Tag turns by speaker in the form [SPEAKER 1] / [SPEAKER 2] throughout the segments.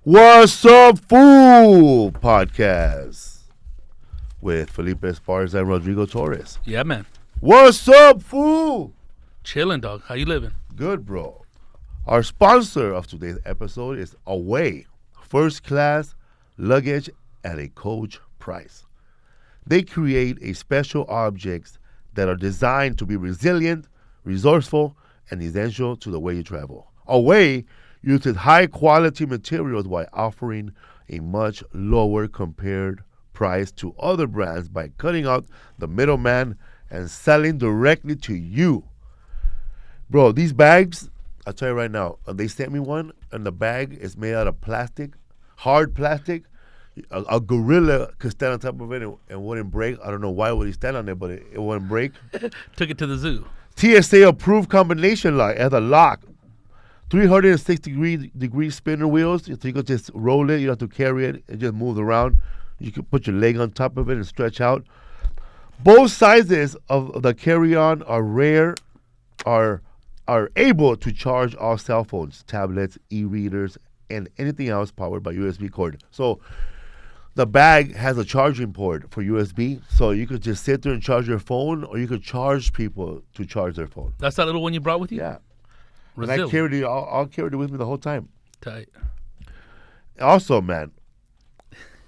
[SPEAKER 1] What's Up Fool podcast with Felipe Esparza Rodrigo Torres.
[SPEAKER 2] Yeah, man.
[SPEAKER 1] What's up, fool?
[SPEAKER 2] Chilling, dog. How you living?
[SPEAKER 1] Good, bro. Our sponsor of today's episode is Away, first class luggage at a coach price. They create a special objects that are designed to be resilient, resourceful, and essential to the way you travel. Away uses high quality materials while offering a much lower compared price to other brands by cutting out the middleman and selling directly to you. Bro, these bags, I'll tell you right now, they sent me one and the bag is made out of plastic, hard plastic. A gorilla could stand on top of it and wouldn't break. I don't know why would he stand on it, but it wouldn't break.
[SPEAKER 2] Took it to the zoo.
[SPEAKER 1] TSA approved combination lock. It has a lock. 360-degree spinner wheels, so you can just roll it. You don't have to carry it. It just moves around. You can put your leg on top of it and stretch out. Both sizes of the carry-on are able to charge all cell phones, tablets, e-readers, and anything else powered by USB cord. So the bag has a charging port for USB, so you could just sit there and charge your phone, or you could charge people to charge their phone.
[SPEAKER 2] That's that little one you brought with you?
[SPEAKER 1] Yeah. And
[SPEAKER 2] Resilient.
[SPEAKER 1] I'll carry it with me the whole time.
[SPEAKER 2] Tight.
[SPEAKER 1] Also, man,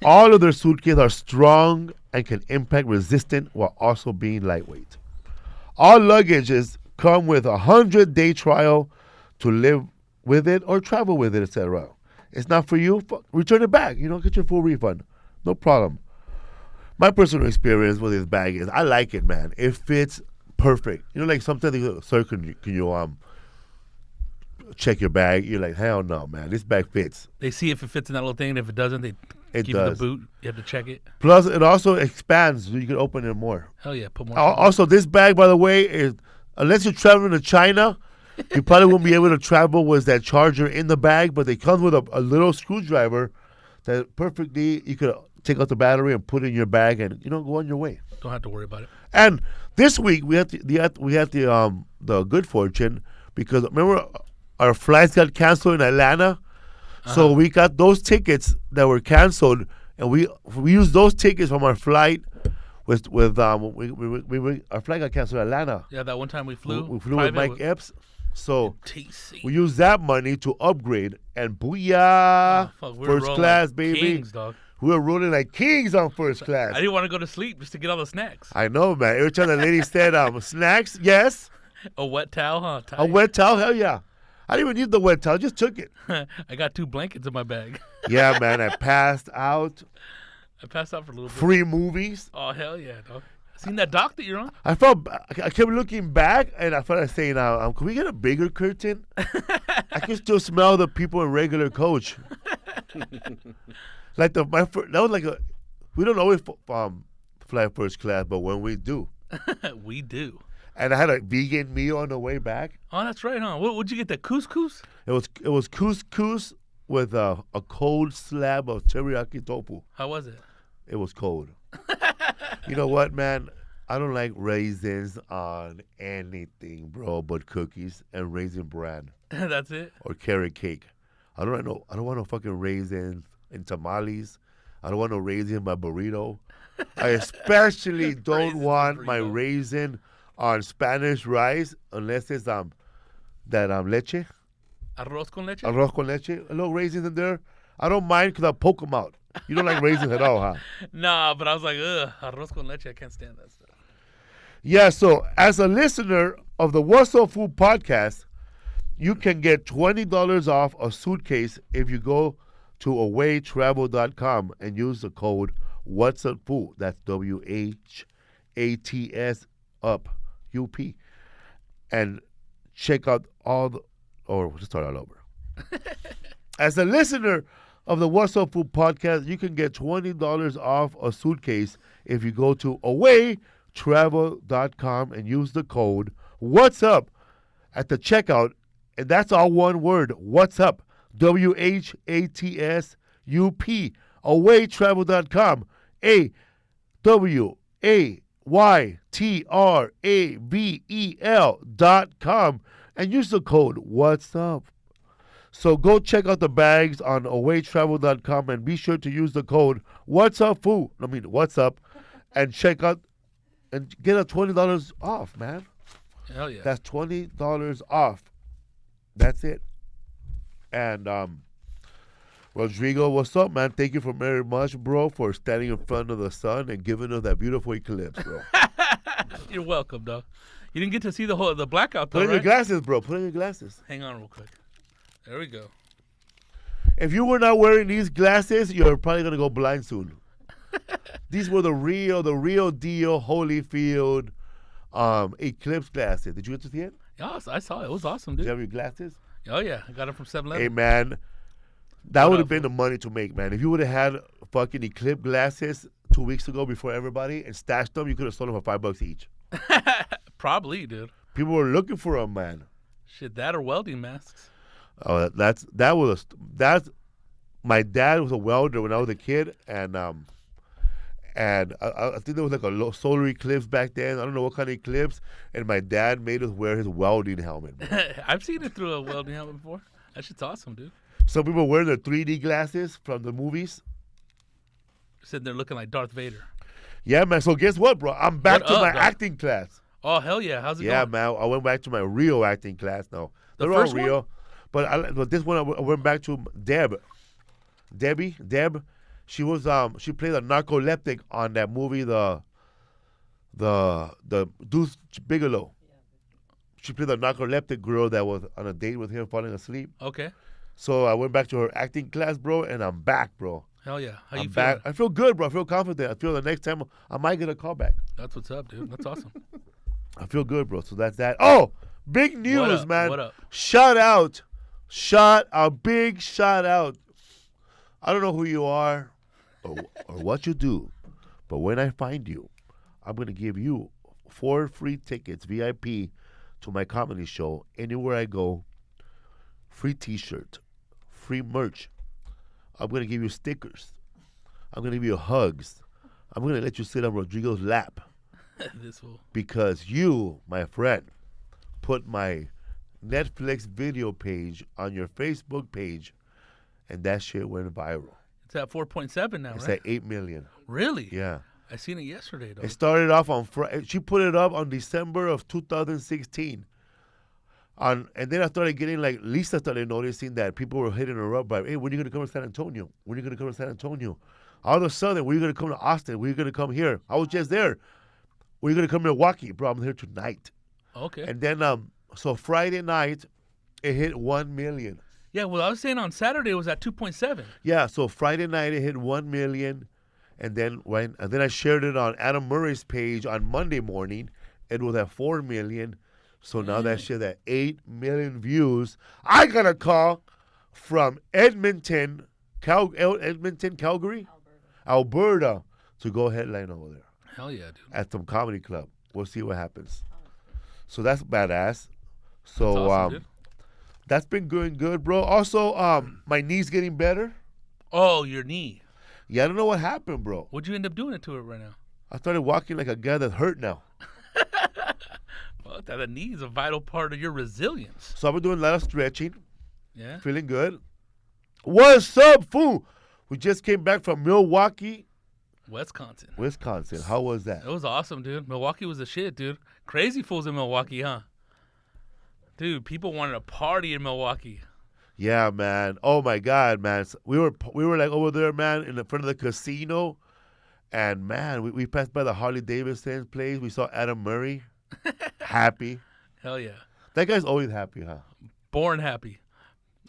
[SPEAKER 1] all of their suitcases are strong and can impact resistant while also being lightweight. All luggages come with a 100-day trial to live with it or travel with it, etc. It's not for you, return it back. Get your full refund. No problem. My personal experience with this bag is I like it, man. It fits perfect. Like sometimes they go, sir, can you check your bag? You're like, hell no, man. This bag fits.
[SPEAKER 2] They see if it fits in that little thing, and if it doesn't, they give you the boot. You have to check it.
[SPEAKER 1] Plus, it also expands, so you can open it more.
[SPEAKER 2] Hell yeah, put more.
[SPEAKER 1] Also, this bag, by the way, is unless you're traveling to China, you probably won't be able to travel with that charger in the bag, but they come with a little screwdriver that perfectly you could take out the battery and put it in your bag and go on your way.
[SPEAKER 2] Don't have to worry about it.
[SPEAKER 1] And this week we had the good fortune because remember our flights got canceled in Atlanta, so we got those tickets that were canceled, and we used those tickets from our flight. Our flight got canceled in Atlanta.
[SPEAKER 2] Yeah, that one time we flew.
[SPEAKER 1] We flew with Mike Epps. So
[SPEAKER 2] TC.
[SPEAKER 1] we used that money to upgrade, and booyah, first class,
[SPEAKER 2] like
[SPEAKER 1] baby.
[SPEAKER 2] Kings, dog.
[SPEAKER 1] We were rolling like kings on first class.
[SPEAKER 2] I didn't want to go to sleep just to get all the snacks.
[SPEAKER 1] I know, man. Every time the lady said, snacks, yes.
[SPEAKER 2] A wet towel, huh? Tight.
[SPEAKER 1] A wet towel, hell yeah. I didn't even need the wet towel, just took it.
[SPEAKER 2] I got 2 blankets in my bag.
[SPEAKER 1] Yeah, man, I passed out.
[SPEAKER 2] I passed out for a little bit.
[SPEAKER 1] Free movies.
[SPEAKER 2] Oh, hell yeah, dog. Seen that doc that you're on?
[SPEAKER 1] I kept looking back, and I felt like saying, can we get a bigger curtain? I can still smell the people in regular coach. Like that was like we don't always fly first class, but when we do.
[SPEAKER 2] We do.
[SPEAKER 1] And I had a vegan meal on the way back.
[SPEAKER 2] Oh, that's right, huh? What'd you get, that couscous?
[SPEAKER 1] It was couscous with a cold slab of teriyaki tofu.
[SPEAKER 2] How was it?
[SPEAKER 1] It was cold. You know what, man? I don't like raisins on anything, bro, but cookies and raisin bran.
[SPEAKER 2] That's it?
[SPEAKER 1] Or carrot cake. I don't want no fucking raisins in tamales. I don't want no raisin in my burrito. I especially don't want my raisin on Spanish rice unless it's leche.
[SPEAKER 2] Arroz con leche?
[SPEAKER 1] Arroz con leche. A little raisins in there. I don't mind because I'll poke them out. You don't like raisins at all, huh?
[SPEAKER 2] Nah, but I was like, arroz con leche, I can't stand that stuff.
[SPEAKER 1] Yeah, so as a listener of the What's Up Food podcast, you can get $20 off a suitcase if you go to awaytravel.com and use the code What's Up Food. That's WHATS up UP. And check out let's start all over. As a listener of the What's Up Food podcast, you can get $20 off a suitcase if you go to awaytravel.com and use the code What's Up at the checkout, and that's all one word, What's Up, WHATSUP, awaytravel.com, AWAYTRAVEL.com, and use the code What's Up. So go check out the bags on awaytravel.com and be sure to use the code What's Up, and check out and get a $20 off, man.
[SPEAKER 2] Hell yeah.
[SPEAKER 1] That's $20 off. That's it. And Rodrigo, what's up, man? Thank you very much, bro, for standing in front of the sun and giving us that beautiful eclipse, bro.
[SPEAKER 2] You're welcome, dog. You didn't get to see the blackout, though,
[SPEAKER 1] Put in your
[SPEAKER 2] right?
[SPEAKER 1] glasses, bro. Put in your glasses.
[SPEAKER 2] Hang on real quick. There we go.
[SPEAKER 1] If you were not wearing these glasses, you're probably going to go blind soon. These were the real deal Holyfield eclipse glasses. Did you get to see it?
[SPEAKER 2] Yeah, I saw it. It was awesome,
[SPEAKER 1] Did
[SPEAKER 2] dude.
[SPEAKER 1] you have your glasses?
[SPEAKER 2] Oh, yeah. I got it from 7-Eleven.
[SPEAKER 1] Hey, man. That would have been the money to make, man. If you would have had fucking eclipse glasses 2 weeks ago before everybody and stashed them, you could have sold them for $5 each.
[SPEAKER 2] Probably, dude.
[SPEAKER 1] People were looking for them, man.
[SPEAKER 2] Shit, that or welding masks.
[SPEAKER 1] Oh, that's my dad was a welder when I was a kid, and I think there was like a solar eclipse back then. I don't know what kind of eclipse, and my dad made us wear his welding helmet.
[SPEAKER 2] I've seen it through a welding helmet before. That shit's awesome, dude.
[SPEAKER 1] Some people wear their 3D glasses from the movies.
[SPEAKER 2] Sitting there looking like Darth Vader.
[SPEAKER 1] Yeah, man. So guess what, bro? I'm back to my acting class.
[SPEAKER 2] Oh, hell yeah. How's it going?
[SPEAKER 1] Yeah, man. I went back to my real acting class now. They're all real.
[SPEAKER 2] One?
[SPEAKER 1] But this one, I went back to Deb. She was she played a narcoleptic on that movie, the Deuce Bigelow. She played a narcoleptic girl that was on a date with him, falling asleep.
[SPEAKER 2] Okay.
[SPEAKER 1] So I went back to her acting class, bro, and I'm back, bro.
[SPEAKER 2] Hell yeah. How
[SPEAKER 1] I'm
[SPEAKER 2] you
[SPEAKER 1] back.
[SPEAKER 2] feeling?
[SPEAKER 1] I feel good, bro. I feel confident. I feel the next time I might get a call back.
[SPEAKER 2] That's what's up, dude. That's awesome.
[SPEAKER 1] I feel good, bro. So that's that. Oh, big news, man.
[SPEAKER 2] What up?
[SPEAKER 1] Big shout out. I don't know who you are or what you do, but when I find you, I'm going to give you 4 free tickets, VIP, to my comedy show. Anywhere I go, free t-shirt, free merch. I'm going to give you stickers. I'm going to give you hugs. I'm going to let you sit on Rodrigo's lap.
[SPEAKER 2] This fool.
[SPEAKER 1] Because you, my friend, put my Netflix video page on your Facebook page, and that shit went viral.
[SPEAKER 2] It's at 4.7 now,
[SPEAKER 1] It's
[SPEAKER 2] right?
[SPEAKER 1] at 8 million.
[SPEAKER 2] Really?
[SPEAKER 1] Yeah.
[SPEAKER 2] I seen it yesterday, though.
[SPEAKER 1] It started off on Friday. She put it up on December of 2016. And then I started getting, like, Lisa started noticing that people were hitting her up by, hey, when are you going to come to San Antonio? When are you going to come to San Antonio? All of a sudden, when are you going to come to Austin? When are you going to come here? I was just there. When are you going to come to Milwaukee? Bro, I'm here tonight.
[SPEAKER 2] Okay.
[SPEAKER 1] And then, so Friday night, it hit 1 million.
[SPEAKER 2] Yeah, well, I was saying on Saturday it was at 2.7.
[SPEAKER 1] Yeah, so Friday night it hit 1 million, and then I shared it on Adam Murray's page on Monday morning. It was at 4 million. So now that shit at 8 million views. I got a call from Edmonton, Calgary, Alberta, to go headline over there.
[SPEAKER 2] Hell yeah, dude.
[SPEAKER 1] At some comedy club. We'll see what happens. So that's badass. So
[SPEAKER 2] That's awesome, dude.
[SPEAKER 1] that's been going good, bro. Also, my knee's getting better.
[SPEAKER 2] Oh, your knee.
[SPEAKER 1] Yeah, I don't know what happened, bro.
[SPEAKER 2] What'd you end up doing it to it right now?
[SPEAKER 1] I started walking like a guy that's hurt now.
[SPEAKER 2] Well, the knee is a vital part of your resilience.
[SPEAKER 1] So I've been doing a lot of stretching.
[SPEAKER 2] Yeah.
[SPEAKER 1] Feeling good. What's up, fool? We just came back from Milwaukee,
[SPEAKER 2] Wisconsin.
[SPEAKER 1] How was that?
[SPEAKER 2] It was awesome, dude. Milwaukee was the shit, dude. Crazy fools in Milwaukee, huh? Dude, people wanted to party in Milwaukee.
[SPEAKER 1] Yeah, man. Oh my God, man. So we were like over there, man, in the front of the casino, and man, we passed by the Harley Davidson place. We saw Adam Murray, happy.
[SPEAKER 2] Hell yeah.
[SPEAKER 1] That guy's always happy, huh?
[SPEAKER 2] Born happy.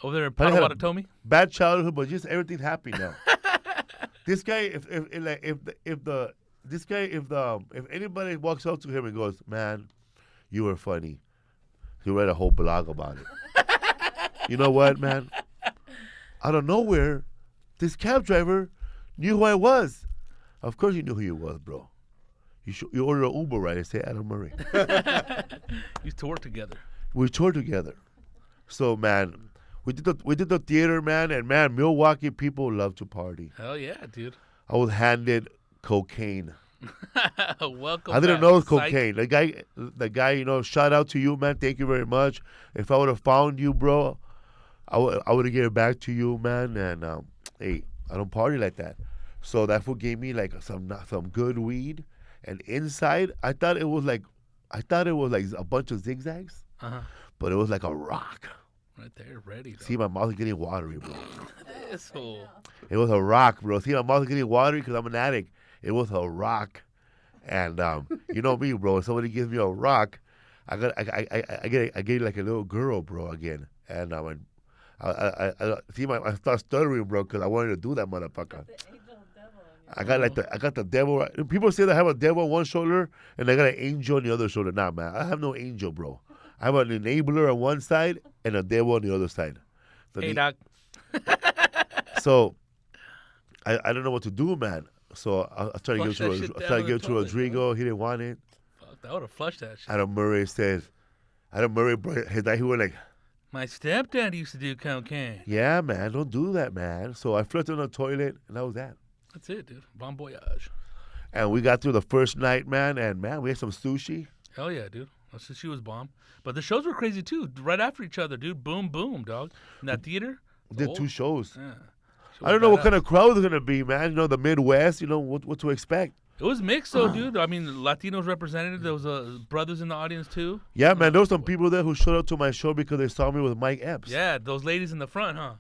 [SPEAKER 2] Over there in
[SPEAKER 1] Probably had a
[SPEAKER 2] Potawatomi.
[SPEAKER 1] Bad childhood, but just everything's happy now. This guy, if anybody walks up to him and goes, "Man, you were funny," he'll write a whole blog about it. You know what, man? Out of nowhere, this cab driver knew who I was. Of course, you knew who you was, bro. You ordered an Uber, right? I say Adam Murray.
[SPEAKER 2] Used to work together.
[SPEAKER 1] We toured together. So, man, we did the theater, man, and man, Milwaukee people love to party.
[SPEAKER 2] Hell yeah, dude.
[SPEAKER 1] I was handed cocaine.
[SPEAKER 2] Welcome.
[SPEAKER 1] I didn't
[SPEAKER 2] back,
[SPEAKER 1] know it was
[SPEAKER 2] psych.
[SPEAKER 1] cocaine. The guy, shout out to you, man. Thank you very much. If I would have found you, bro, I would give it back to you, man. And hey, I don't party like that. So that fool gave me like some good weed, and inside I thought it was like a bunch of zigzags, but it was like a rock.
[SPEAKER 2] Right there, ready. Though.
[SPEAKER 1] See, my mouth is getting watery, bro.
[SPEAKER 2] Asshole.
[SPEAKER 1] It was a rock, bro. See, my mouth is getting watery because I'm an addict. It was a rock, and you know me, bro. If somebody gives me a rock, I get like a little girl, bro, again. And I start stuttering, bro, because I wanted to do that motherfucker. I got the devil. People say that I have a devil on one shoulder and I got an angel on the other shoulder. Nah, man, I have no angel, bro. I have an enabler on one side and a devil on the other side. So
[SPEAKER 2] hey, Doc.
[SPEAKER 1] So I don't know what to do, man. So I started giving it to Rodrigo. He didn't want it.
[SPEAKER 2] Fuck, I would have flushed that shit.
[SPEAKER 1] Adam Murray, bro, his night he went like,
[SPEAKER 2] my stepdad used to do cocaine.
[SPEAKER 1] yeah, man, don't do that, man. So I flipped on the toilet, and that was that.
[SPEAKER 2] That's it, dude. Bon voyage.
[SPEAKER 1] And we got through the first night, man, and man, we had some sushi.
[SPEAKER 2] Hell yeah, dude. She was bomb. But the shows were crazy too, right after each other, dude. Boom, boom, dog. In that theater.
[SPEAKER 1] Did 2 shows.
[SPEAKER 2] Yeah.
[SPEAKER 1] I don't know what kind of crowd is gonna be, man. You know, the Midwest. You know what to expect.
[SPEAKER 2] It was mixed, though, dude. I mean, Latinos represented. There was brothers in the audience too.
[SPEAKER 1] Yeah, man. There was some people there who showed up to my show because they saw me with Mike Epps.
[SPEAKER 2] Yeah, those ladies in the front, huh?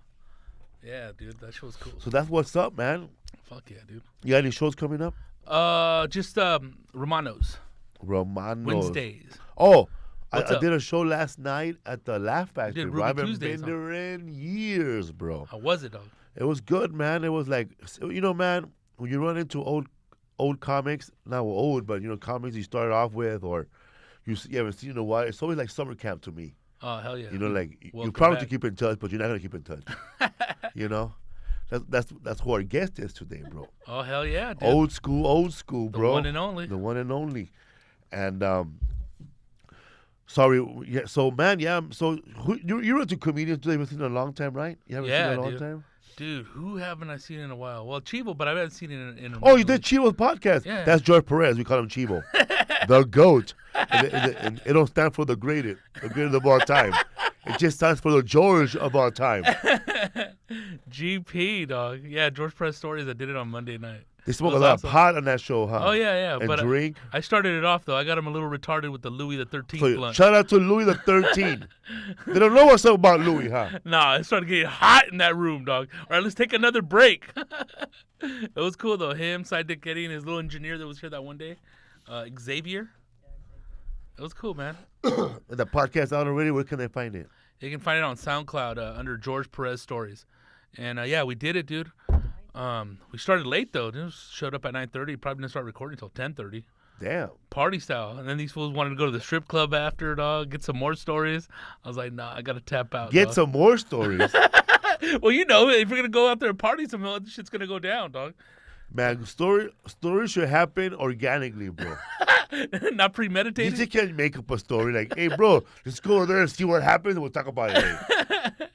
[SPEAKER 2] Yeah, dude. That show was cool.
[SPEAKER 1] So that's what's up, man.
[SPEAKER 2] Fuck yeah, dude.
[SPEAKER 1] You got any shows coming up?
[SPEAKER 2] Just Romanos. Wednesdays.
[SPEAKER 1] Oh, I did a show last night at the Laugh Factory, bro. I haven't
[SPEAKER 2] Tuesdays,
[SPEAKER 1] been there in years, bro.
[SPEAKER 2] How was it, dog?
[SPEAKER 1] It was good, man. It was like, you know, man, when you run into old comics, not old, but, you know, comics you started off with or you haven't seen in a while, it's always like summer camp to me.
[SPEAKER 2] Oh, hell yeah.
[SPEAKER 1] You know, like,
[SPEAKER 2] Welcome
[SPEAKER 1] you probably
[SPEAKER 2] back.
[SPEAKER 1] to keep in touch, but you're not going to keep in touch. You know? That's who our guest is today, bro.
[SPEAKER 2] Oh, hell yeah, dude.
[SPEAKER 1] Old school, bro.
[SPEAKER 2] The one and only.
[SPEAKER 1] The one and only. And, sorry, yeah, so, man, yeah, so you're into comedians today. You haven't seen in a long time, right? You haven't seen in a long time?
[SPEAKER 2] Dude, who haven't I seen in a while? Well, Chivo, but I haven't seen it in a
[SPEAKER 1] Oh, you did Chivo's podcast?
[SPEAKER 2] Yeah.
[SPEAKER 1] That's George Perez. We call him Chivo. The GOAT. And it don't stand for the greatest of all time. It just stands for the George of all time.
[SPEAKER 2] GP, dog. Yeah, George Perez Stories. I did it on Monday night.
[SPEAKER 1] They smoke a lot of pot on that show, huh?
[SPEAKER 2] Oh, yeah.
[SPEAKER 1] And
[SPEAKER 2] but
[SPEAKER 1] drink.
[SPEAKER 2] I started it off, though. I got him a little retarded with the Louis the 13th blunt.
[SPEAKER 1] Shout out to Louis the 13th. They don't know what's up about Louis, huh?
[SPEAKER 2] Nah, it started getting hot in that room, dog. All right, let's take another break. It was cool, though. Him, Sidekick Eddie, and his little engineer that was here that one day, Xavier. It was cool, man.
[SPEAKER 1] The podcast out already. Where can they find it?
[SPEAKER 2] You can find it on SoundCloud under George Perez Stories. And, yeah, we did it, dude. We started late, though. It showed up at 9:30. Probably didn't start recording until 10:30.
[SPEAKER 1] Damn.
[SPEAKER 2] Party style. And then these fools wanted to go to the strip club after, dog, get some more stories. I was like, nah, I got to tap out,
[SPEAKER 1] Get
[SPEAKER 2] dog.
[SPEAKER 1] some more stories.
[SPEAKER 2] Well, you know, if you're going to go out there and party, some other shit's going to go down, dog.
[SPEAKER 1] Man, stories should happen organically, bro.
[SPEAKER 2] Not premeditated?
[SPEAKER 1] You just can't make up a story like, hey, bro, let's go over there and see what happens and we'll talk about it later.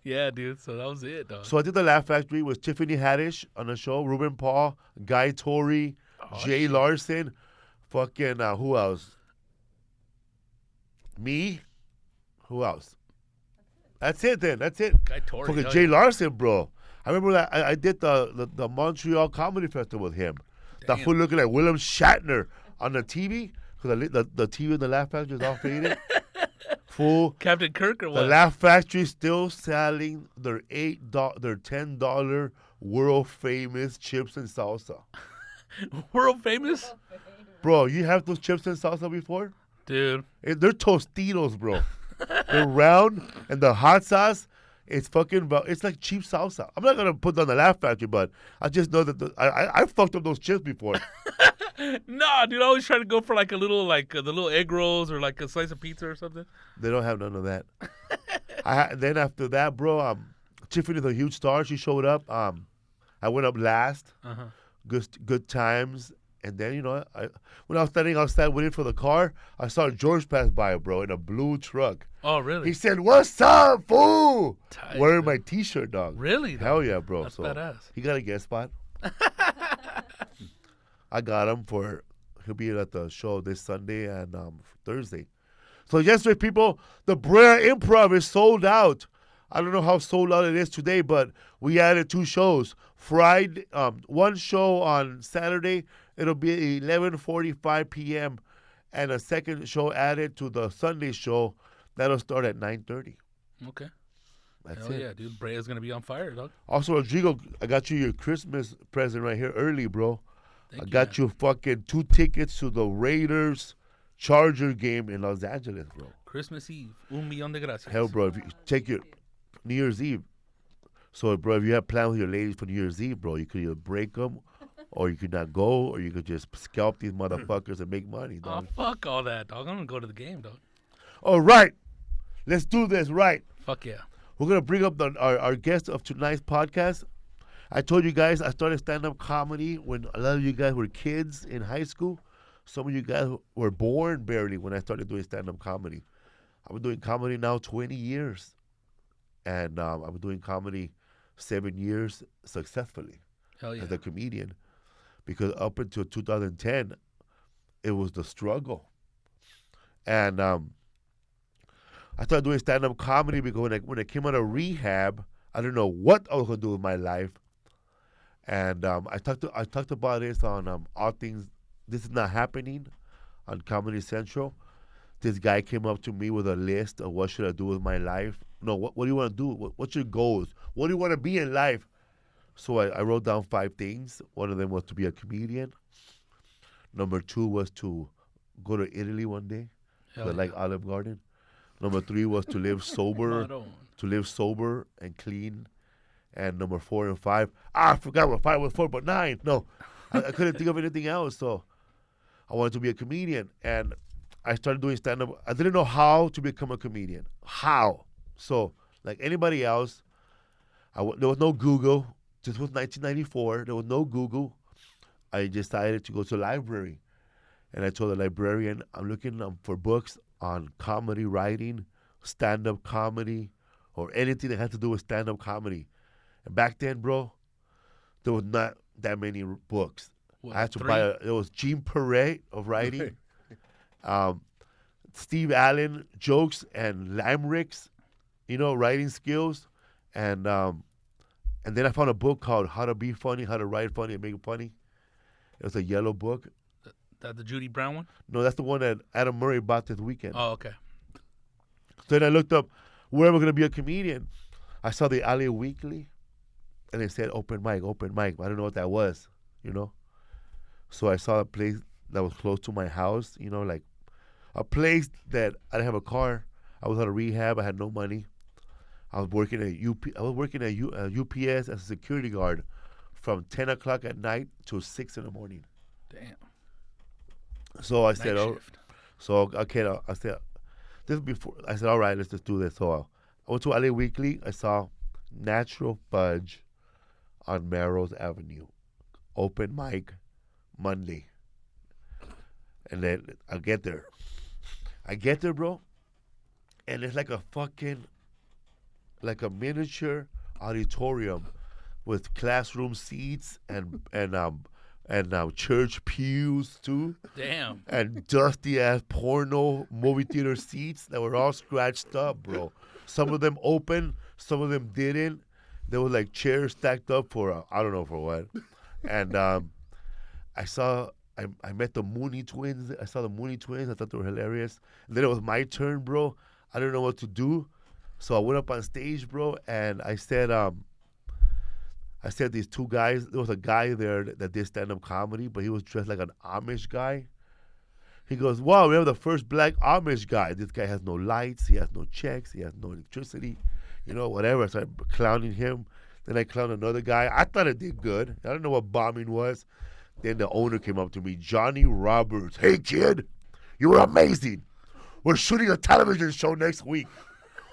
[SPEAKER 2] Yeah, dude. So that was it, dog.
[SPEAKER 1] So I did the Laugh Factory with Tiffany Haddish on the show, Ruben Paul, Guy Torrey, Jay Larson, fucking, who else? Me? Who else? That's it then. That's it.
[SPEAKER 2] Guy Torrey.
[SPEAKER 1] Fucking Jay Larson, bro. I remember that I did the Montreal Comedy Festival with him. That fool looking like William Shatner on the TV because the TV in the Laugh Factory is all faded. Fool.
[SPEAKER 2] Captain Kirk or what?
[SPEAKER 1] The Laugh Factory still selling their $10 world famous chips and salsa.
[SPEAKER 2] World famous?
[SPEAKER 1] Bro, you have those chips and salsa before?
[SPEAKER 2] Dude.
[SPEAKER 1] They're Tostitos, bro. They're round and the hot sauce. It's it's like cheap salsa. I'm not gonna put down the Laugh Factory, but I just know that I fucked up those chips before.
[SPEAKER 2] Nah, dude, I always try to go for like a little the little egg rolls or like a slice of pizza or something.
[SPEAKER 1] They don't have none of that. Then after that, bro, Tiffany's a huge star. She showed up. I went up last. Good times. And then, you know, when I was standing outside waiting for the car, I saw George pass by, bro, in a blue truck.
[SPEAKER 2] Oh, really?
[SPEAKER 1] He said, "What's up, fool?"
[SPEAKER 2] Tight,
[SPEAKER 1] wearing
[SPEAKER 2] dude.
[SPEAKER 1] my T-shirt, dog.
[SPEAKER 2] Really?
[SPEAKER 1] Hell yeah, bro.
[SPEAKER 2] That's badass.
[SPEAKER 1] He got a guest spot. I got him he'll be at the show this Sunday and Thursday. So yesterday, people, the Brea Improv is sold out. I don't know how sold out it is today, but we added 2 shows. Friday, one show on Saturday, it'll be 11:45 p.m. and a second show added to the Sunday show that'll start at 9:30.
[SPEAKER 2] Okay.
[SPEAKER 1] That's
[SPEAKER 2] Hell
[SPEAKER 1] it.
[SPEAKER 2] yeah, dude. Brea's gonna be on fire, dog.
[SPEAKER 1] Also, Rodrigo, I got you your Christmas present right here early, bro.
[SPEAKER 2] Thank
[SPEAKER 1] I
[SPEAKER 2] you,
[SPEAKER 1] got
[SPEAKER 2] man.
[SPEAKER 1] you fucking 2 tickets to the Raiders Charger game in Los Angeles, bro.
[SPEAKER 2] Christmas Eve. Un millón de gracias.
[SPEAKER 1] Hell, bro, if you take your New Year's Eve. So, bro, if you have plans with your ladies for New Year's Eve, bro, you could either break them, or you could not go, or you could just scalp these motherfuckers and make money,
[SPEAKER 2] Oh,
[SPEAKER 1] dog.
[SPEAKER 2] fuck all that, dog. I'm gonna go to the game, dog.
[SPEAKER 1] All right, let's do this right.
[SPEAKER 2] Fuck yeah.
[SPEAKER 1] We're going to bring up our guest of tonight's podcast. I told you guys I started stand-up comedy when a lot of you guys were kids in high school. Some of you guys were born barely when I started doing stand-up comedy. I've been doing comedy now 20 years. And I've been doing comedy 7 years successfully
[SPEAKER 2] Hell yeah.
[SPEAKER 1] as a comedian. Because up until 2010, it was the struggle. And I started doing stand-up comedy because when I came out of rehab, I didn't know what I was going to do with my life. And I talked about this on All Things This Is Not Happening on Comedy Central. This guy came up to me with a list of what should I do with my life. No, what do you want to do? What's your goals? What do you want to be in life? So I wrote down 5 things. One of them was to be a comedian. Number 2 was to go to Italy one day,
[SPEAKER 2] Hell yeah.
[SPEAKER 1] like Olive Garden. Number 3 was to live sober, and clean. And number 4 and 5, I forgot what 5 was for, but 9. No, I couldn't think of anything else. So I wanted to be a comedian, and I started doing stand-up. I didn't know how to become a comedian. How? So like anybody else, there was no Google. This was 1994. There was no Google. I decided to go to the library, and I told the librarian, I'm looking for books on comedy writing, stand-up comedy, or anything that had to do with stand-up comedy. And back then, bro, there was not that many books.
[SPEAKER 2] What,
[SPEAKER 1] I had to
[SPEAKER 2] 3?
[SPEAKER 1] buy there was Jean Perret of writing, Steve Allen jokes and limericks, writing skills, and then I found a book called How to Be Funny, How to Write Funny and Make It Funny. It was a yellow book.
[SPEAKER 2] That the Judy Brown one?
[SPEAKER 1] No, that's the one that Adam Murray bought this weekend.
[SPEAKER 2] Oh, okay.
[SPEAKER 1] So then I looked up where am I going to be a comedian. I saw the LA Weekly, and it said open mic. I don't know what that was, So I saw a place that was close to my house, like a place that I didn't have a car. I was out of rehab. I had no money. I was working at UPS as a security guard from 10 o'clock at night till 6 in the morning.
[SPEAKER 2] Damn.
[SPEAKER 1] So I
[SPEAKER 2] Night
[SPEAKER 1] said,
[SPEAKER 2] shift.
[SPEAKER 1] I said, this is before. I said, all right, let's just do this. So I went to LA Weekly. I saw Natural Fudge on Melrose Avenue, open mic Monday, and then I get there, bro, and it's like a miniature auditorium with classroom seats and church pews too.
[SPEAKER 2] Damn.
[SPEAKER 1] And dusty ass porno movie theater seats that were all scratched up, bro. Some of them open, some of them didn't. There were like chairs stacked up for I don't know for what. And I met the Mooney Twins. I saw the Mooney Twins. I thought they were hilarious. And then it was my turn, bro. I didn't know what to do, so I went up on stage, bro, and I said these 2 guys. There was a guy there that did stand-up comedy, but he was dressed like an Amish guy. He goes, wow, we have the first black Amish guy. This guy has no lights. He has no checks. He has no electricity. Whatever. So I started clowning him. Then I clowned another guy. I thought I did good. I don't know what bombing was. Then the owner came up to me, Johnny Roberts. Hey, kid, you were amazing. We're shooting a television show next week.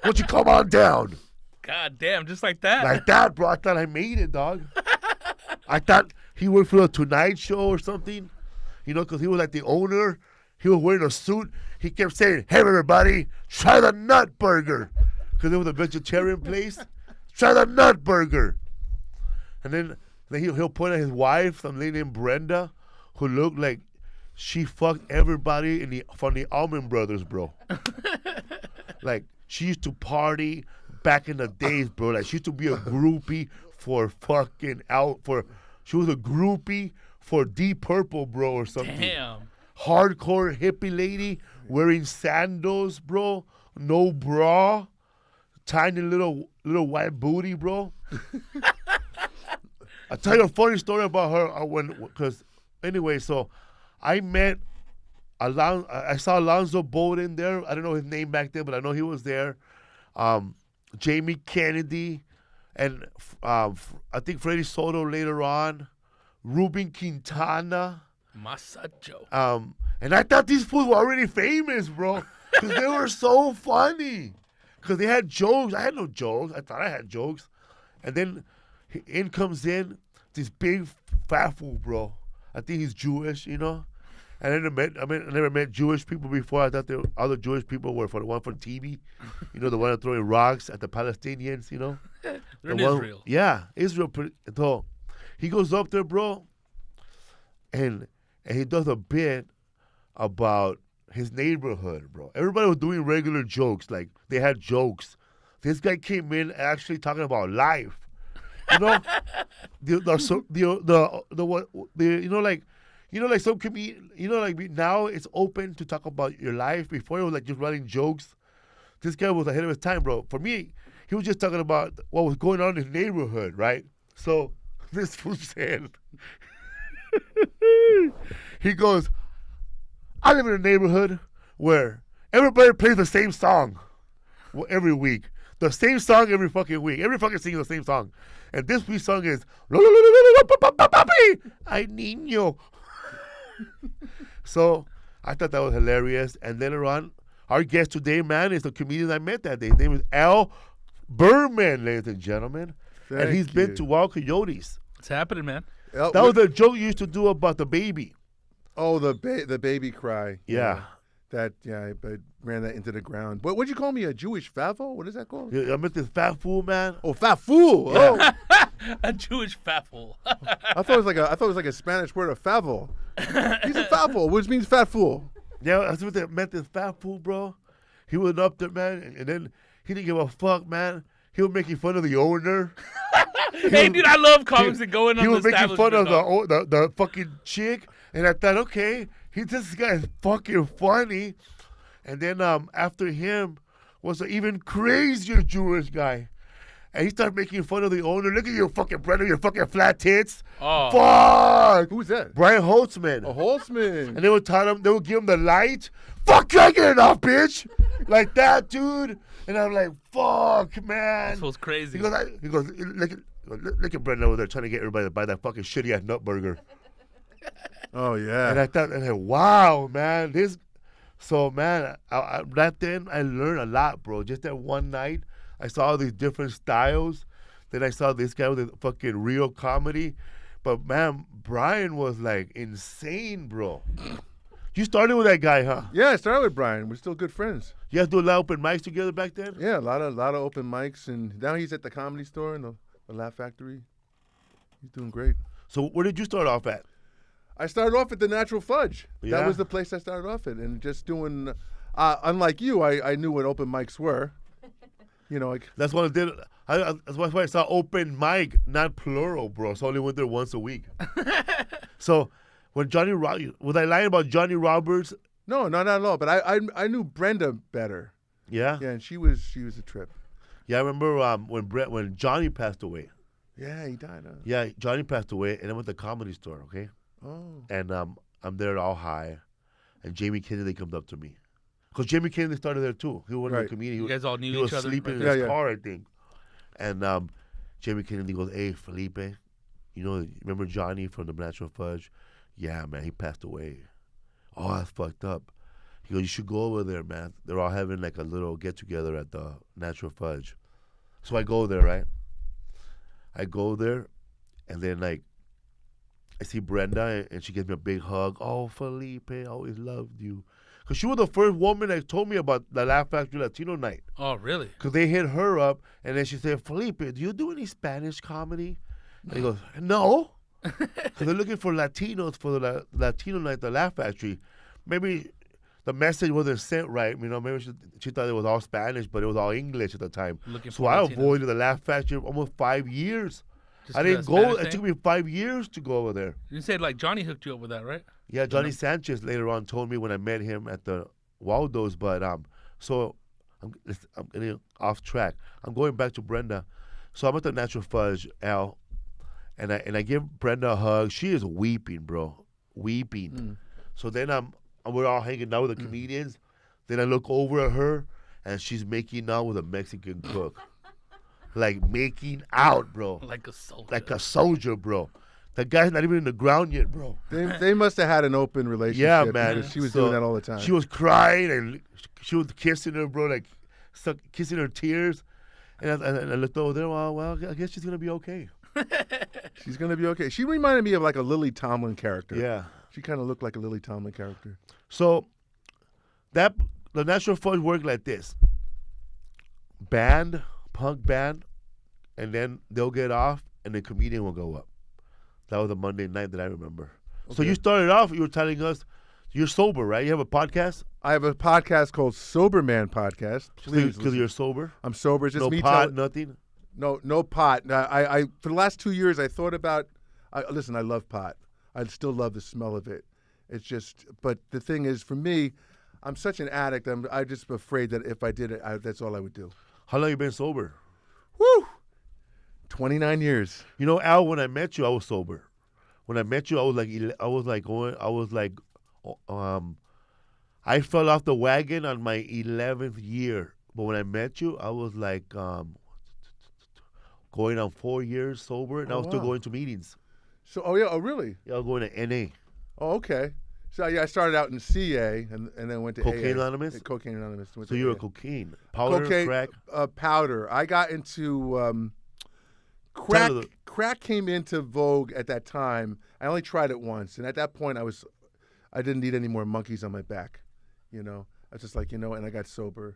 [SPEAKER 1] Why don't you come on down?
[SPEAKER 2] God damn, just like that.
[SPEAKER 1] Like that, bro. I thought I made it, dog. I thought he worked for the Tonight Show or something, because he was like the owner. He was wearing a suit. He kept saying, hey, everybody, try the nut burger. Because it was a vegetarian place. Try the nut burger. And then he'll point at his wife, some lady named Brenda, who looked like she fucked everybody from the Allman Brothers, bro. Like, she used to party, back in the days, bro. Like she used to be a groupie for she was a groupie for Deep Purple, bro, or something.
[SPEAKER 2] Damn.
[SPEAKER 1] Hardcore hippie lady wearing sandals, bro. No bra. Tiny little white booty, bro. I'll tell you a funny story about her. So I met I saw Alonzo Bowden there. I don't know his name back then, but I know he was there. Jamie Kennedy, and I think Freddie Soto later on. Ruben Quintana.
[SPEAKER 2] Masajo.
[SPEAKER 1] And I thought these fools were already famous, bro, because they were so funny. Because they had jokes. I had no jokes. I thought I had jokes. And then in comes in this big fat fool, bro. I think he's Jewish, you know. And I never met Jewish people before. I thought the other Jewish people were the one from TV, you know, the one throwing rocks at the Palestinians, you know.
[SPEAKER 2] They're in Israel.
[SPEAKER 1] Yeah, Israel. So he goes up there, bro, and he does a bit about his neighborhood, bro. Everybody was doing regular jokes, like they had jokes. This guy came in actually talking about life, you know. Like some comedian, like now it's open to talk about your life. Before it was like just running jokes. This guy was ahead of his time, bro. For me, he was just talking about what was going on in his neighborhood, right? So this fool said, he goes, I live in a neighborhood where everybody plays the same song every week. The same song every fucking week. Every fucking singing the same song. And this week's song is Ay Niño. So I thought that was hilarious. And later on, our guest today, man, is the comedian I met that day. His name is Berman, ladies and gentlemen. And he's been to Wild Coyotes.
[SPEAKER 2] It's happening, man.
[SPEAKER 1] That was a joke you used to do about the baby.
[SPEAKER 3] Oh, the baby cry.
[SPEAKER 1] Yeah.
[SPEAKER 3] I ran that into the ground. What'd you call me? A Jewish favo? What is that called?
[SPEAKER 1] I met this fat fool, man.
[SPEAKER 3] Oh, fat fool.
[SPEAKER 1] Yeah.
[SPEAKER 3] Oh,
[SPEAKER 2] A Jewish fat fool.
[SPEAKER 3] I thought it was like a Spanish word of favo. He's a favo, which means fat fool.
[SPEAKER 1] Yeah, I met this fat fool, bro. He was up there, man, and then he didn't give a fuck, man. He was making fun of the owner.
[SPEAKER 2] Hey, dude, I love comics that go in on
[SPEAKER 1] He
[SPEAKER 2] the
[SPEAKER 1] was making fun of
[SPEAKER 2] establishment,
[SPEAKER 1] the fucking chick, and I thought, okay, this guy is fucking funny. And then after him was an even crazier Jewish guy. And he started making fun of the owner. Look at your fucking brother, your fucking flat tits.
[SPEAKER 2] Oh.
[SPEAKER 1] Fuck!
[SPEAKER 3] Who's that?
[SPEAKER 1] Brian Holtzman.
[SPEAKER 3] A Holtzman.
[SPEAKER 1] And they would give him the light. Fuck, you ain't getting off, bitch. Like that, dude. And I'm like, fuck, man.
[SPEAKER 2] This was crazy.
[SPEAKER 1] He goes, look at Brendan over there trying to get everybody to buy that fucking shitty ass nut burger.
[SPEAKER 3] Oh, yeah.
[SPEAKER 1] And I thought, wow, man, So, man, right then I learned a lot, bro. Just that one night, I saw all these different styles. Then I saw this guy with a fucking real comedy. But, man, Brian was, like, insane, bro. You started with that guy, huh?
[SPEAKER 3] Yeah, I started with Brian. We're still good friends.
[SPEAKER 1] You guys do a lot of open mics together back then?
[SPEAKER 3] Yeah, a lot of open mics. And now he's at the Comedy Store and the Laugh Factory. He's doing great.
[SPEAKER 1] So where did you start off at?
[SPEAKER 3] I started off at the Natural Fudge.
[SPEAKER 1] Yeah.
[SPEAKER 3] That was the place I started off at. And just doing, unlike you, I knew what open mics were. You know, like.
[SPEAKER 1] That's what I did. That's why I saw open mic, not plural, bro. So I only went there once a week. So when was I lying about Johnny Roberts?
[SPEAKER 3] No, not at all. But I knew Brenda better.
[SPEAKER 1] Yeah?
[SPEAKER 3] Yeah, and she was a trip.
[SPEAKER 1] Yeah, I remember when Johnny passed away.
[SPEAKER 3] Yeah, he died. Huh?
[SPEAKER 1] Yeah, Johnny passed away, and I went to the Comedy Store, okay?
[SPEAKER 3] Oh.
[SPEAKER 1] And I'm there all high, and Jamie Kennedy comes up to me. Because Jamie Kennedy started there, too. He was a comedian.
[SPEAKER 2] You guys all knew
[SPEAKER 1] he
[SPEAKER 2] each
[SPEAKER 1] was
[SPEAKER 2] other?
[SPEAKER 1] sleeping in
[SPEAKER 3] Yeah,
[SPEAKER 1] his
[SPEAKER 3] yeah.
[SPEAKER 1] car, I think. And Jamie Kennedy goes, hey, Felipe, remember Johnny from the Natural Fudge? Yeah, man, he passed away. Oh, that's fucked up. He goes, you should go over there, man. They're all having like a little get-together at the Natural Fudge. So I go there, right? I go there, and then, like, I see Brenda, and she gives me a big hug. Oh, Felipe, I always loved you. Because she was the first woman that told me about the Laugh Factory Latino night.
[SPEAKER 2] Oh, really?
[SPEAKER 1] Because they hit her up, and then she said, Felipe, do you do any Spanish comedy? And he goes, no. Because they're looking for Latinos for the Latino night, the Laugh Factory. Maybe the message wasn't sent right. You know, maybe she thought it was all Spanish, but it was all English at the time.
[SPEAKER 2] Looking
[SPEAKER 1] So
[SPEAKER 2] for
[SPEAKER 1] I
[SPEAKER 2] Latinos.
[SPEAKER 1] avoided the Laugh Factory almost 5 years.
[SPEAKER 2] Just
[SPEAKER 1] I
[SPEAKER 2] for
[SPEAKER 1] didn't
[SPEAKER 2] that
[SPEAKER 1] go.
[SPEAKER 2] Spanish
[SPEAKER 1] It
[SPEAKER 2] thing?
[SPEAKER 1] took me 5 years to go over there.
[SPEAKER 2] You said like Johnny hooked you up with that, right?
[SPEAKER 1] Yeah, Johnny Sanchez later on told me when I met him at the Waldo's. But so I'm getting off track. I'm going back to Brenda. So I'm at the Natural Fudge, Al, and I give Brenda a hug. She is weeping, bro, weeping. So then we're all hanging out with the comedians. Then I look over at her, and she's making out with a Mexican cook, like making out, bro,
[SPEAKER 2] Like a soldier.
[SPEAKER 1] like a soldier, bro. That guy's not even in the ground yet, bro.
[SPEAKER 3] They must have had an open relationship.
[SPEAKER 1] Yeah, man.
[SPEAKER 3] because she was
[SPEAKER 1] So
[SPEAKER 3] doing that all the time.
[SPEAKER 1] She was crying and she was kissing her, bro, like kissing her tears. And I looked over there. Well, I guess she's gonna be okay.
[SPEAKER 3] She's gonna be okay. She reminded me of like a Lily Tomlin character.
[SPEAKER 1] Yeah.
[SPEAKER 3] She kind of looked like a Lily Tomlin character.
[SPEAKER 1] So the Natural Fudge worked like this: punk band, and then they'll get off, and the comedian will go up. That was a Monday night that I remember. So
[SPEAKER 3] Okay.
[SPEAKER 1] you started off. You were telling us you're sober, right? You have a podcast.
[SPEAKER 3] I have a podcast called Sober Man Podcast. Please,
[SPEAKER 1] Because you're sober.
[SPEAKER 3] I'm sober. It's just
[SPEAKER 1] No
[SPEAKER 3] me
[SPEAKER 1] pot,
[SPEAKER 3] telling.
[SPEAKER 1] nothing.
[SPEAKER 3] No pot. I for the last 2 years I thought about. Listen, I love pot. I still love the smell of it. It's just, but the thing is, for me, I'm such an addict. I'm just afraid that if I did it, that's all I would do.
[SPEAKER 1] How long you been sober?
[SPEAKER 3] Woo! 29 years.
[SPEAKER 1] You know, Al, when I met you, I was sober. When I met you, I fell off the wagon on my 11th year. But when I met you, I was like going on 4 years sober, and I was still
[SPEAKER 3] wow.
[SPEAKER 1] going to meetings.
[SPEAKER 3] So, oh really?
[SPEAKER 1] Yeah, I was going to NA.
[SPEAKER 3] Oh, okay. So yeah, I started out in CA and then went to
[SPEAKER 1] Cocaine
[SPEAKER 3] AA.
[SPEAKER 1] Anonymous?
[SPEAKER 3] Cocaine Anonymous. Went
[SPEAKER 1] So
[SPEAKER 3] to
[SPEAKER 1] you were
[SPEAKER 3] AA.
[SPEAKER 1] cocaine, powder,
[SPEAKER 3] Cocaine,
[SPEAKER 1] crack.
[SPEAKER 3] Powder. I got into crack.
[SPEAKER 1] Tell the-
[SPEAKER 3] Crack came into vogue at that time. I only tried it once, and at that point, I didn't need any more monkeys on my back. You know, I was just like, and I got sober,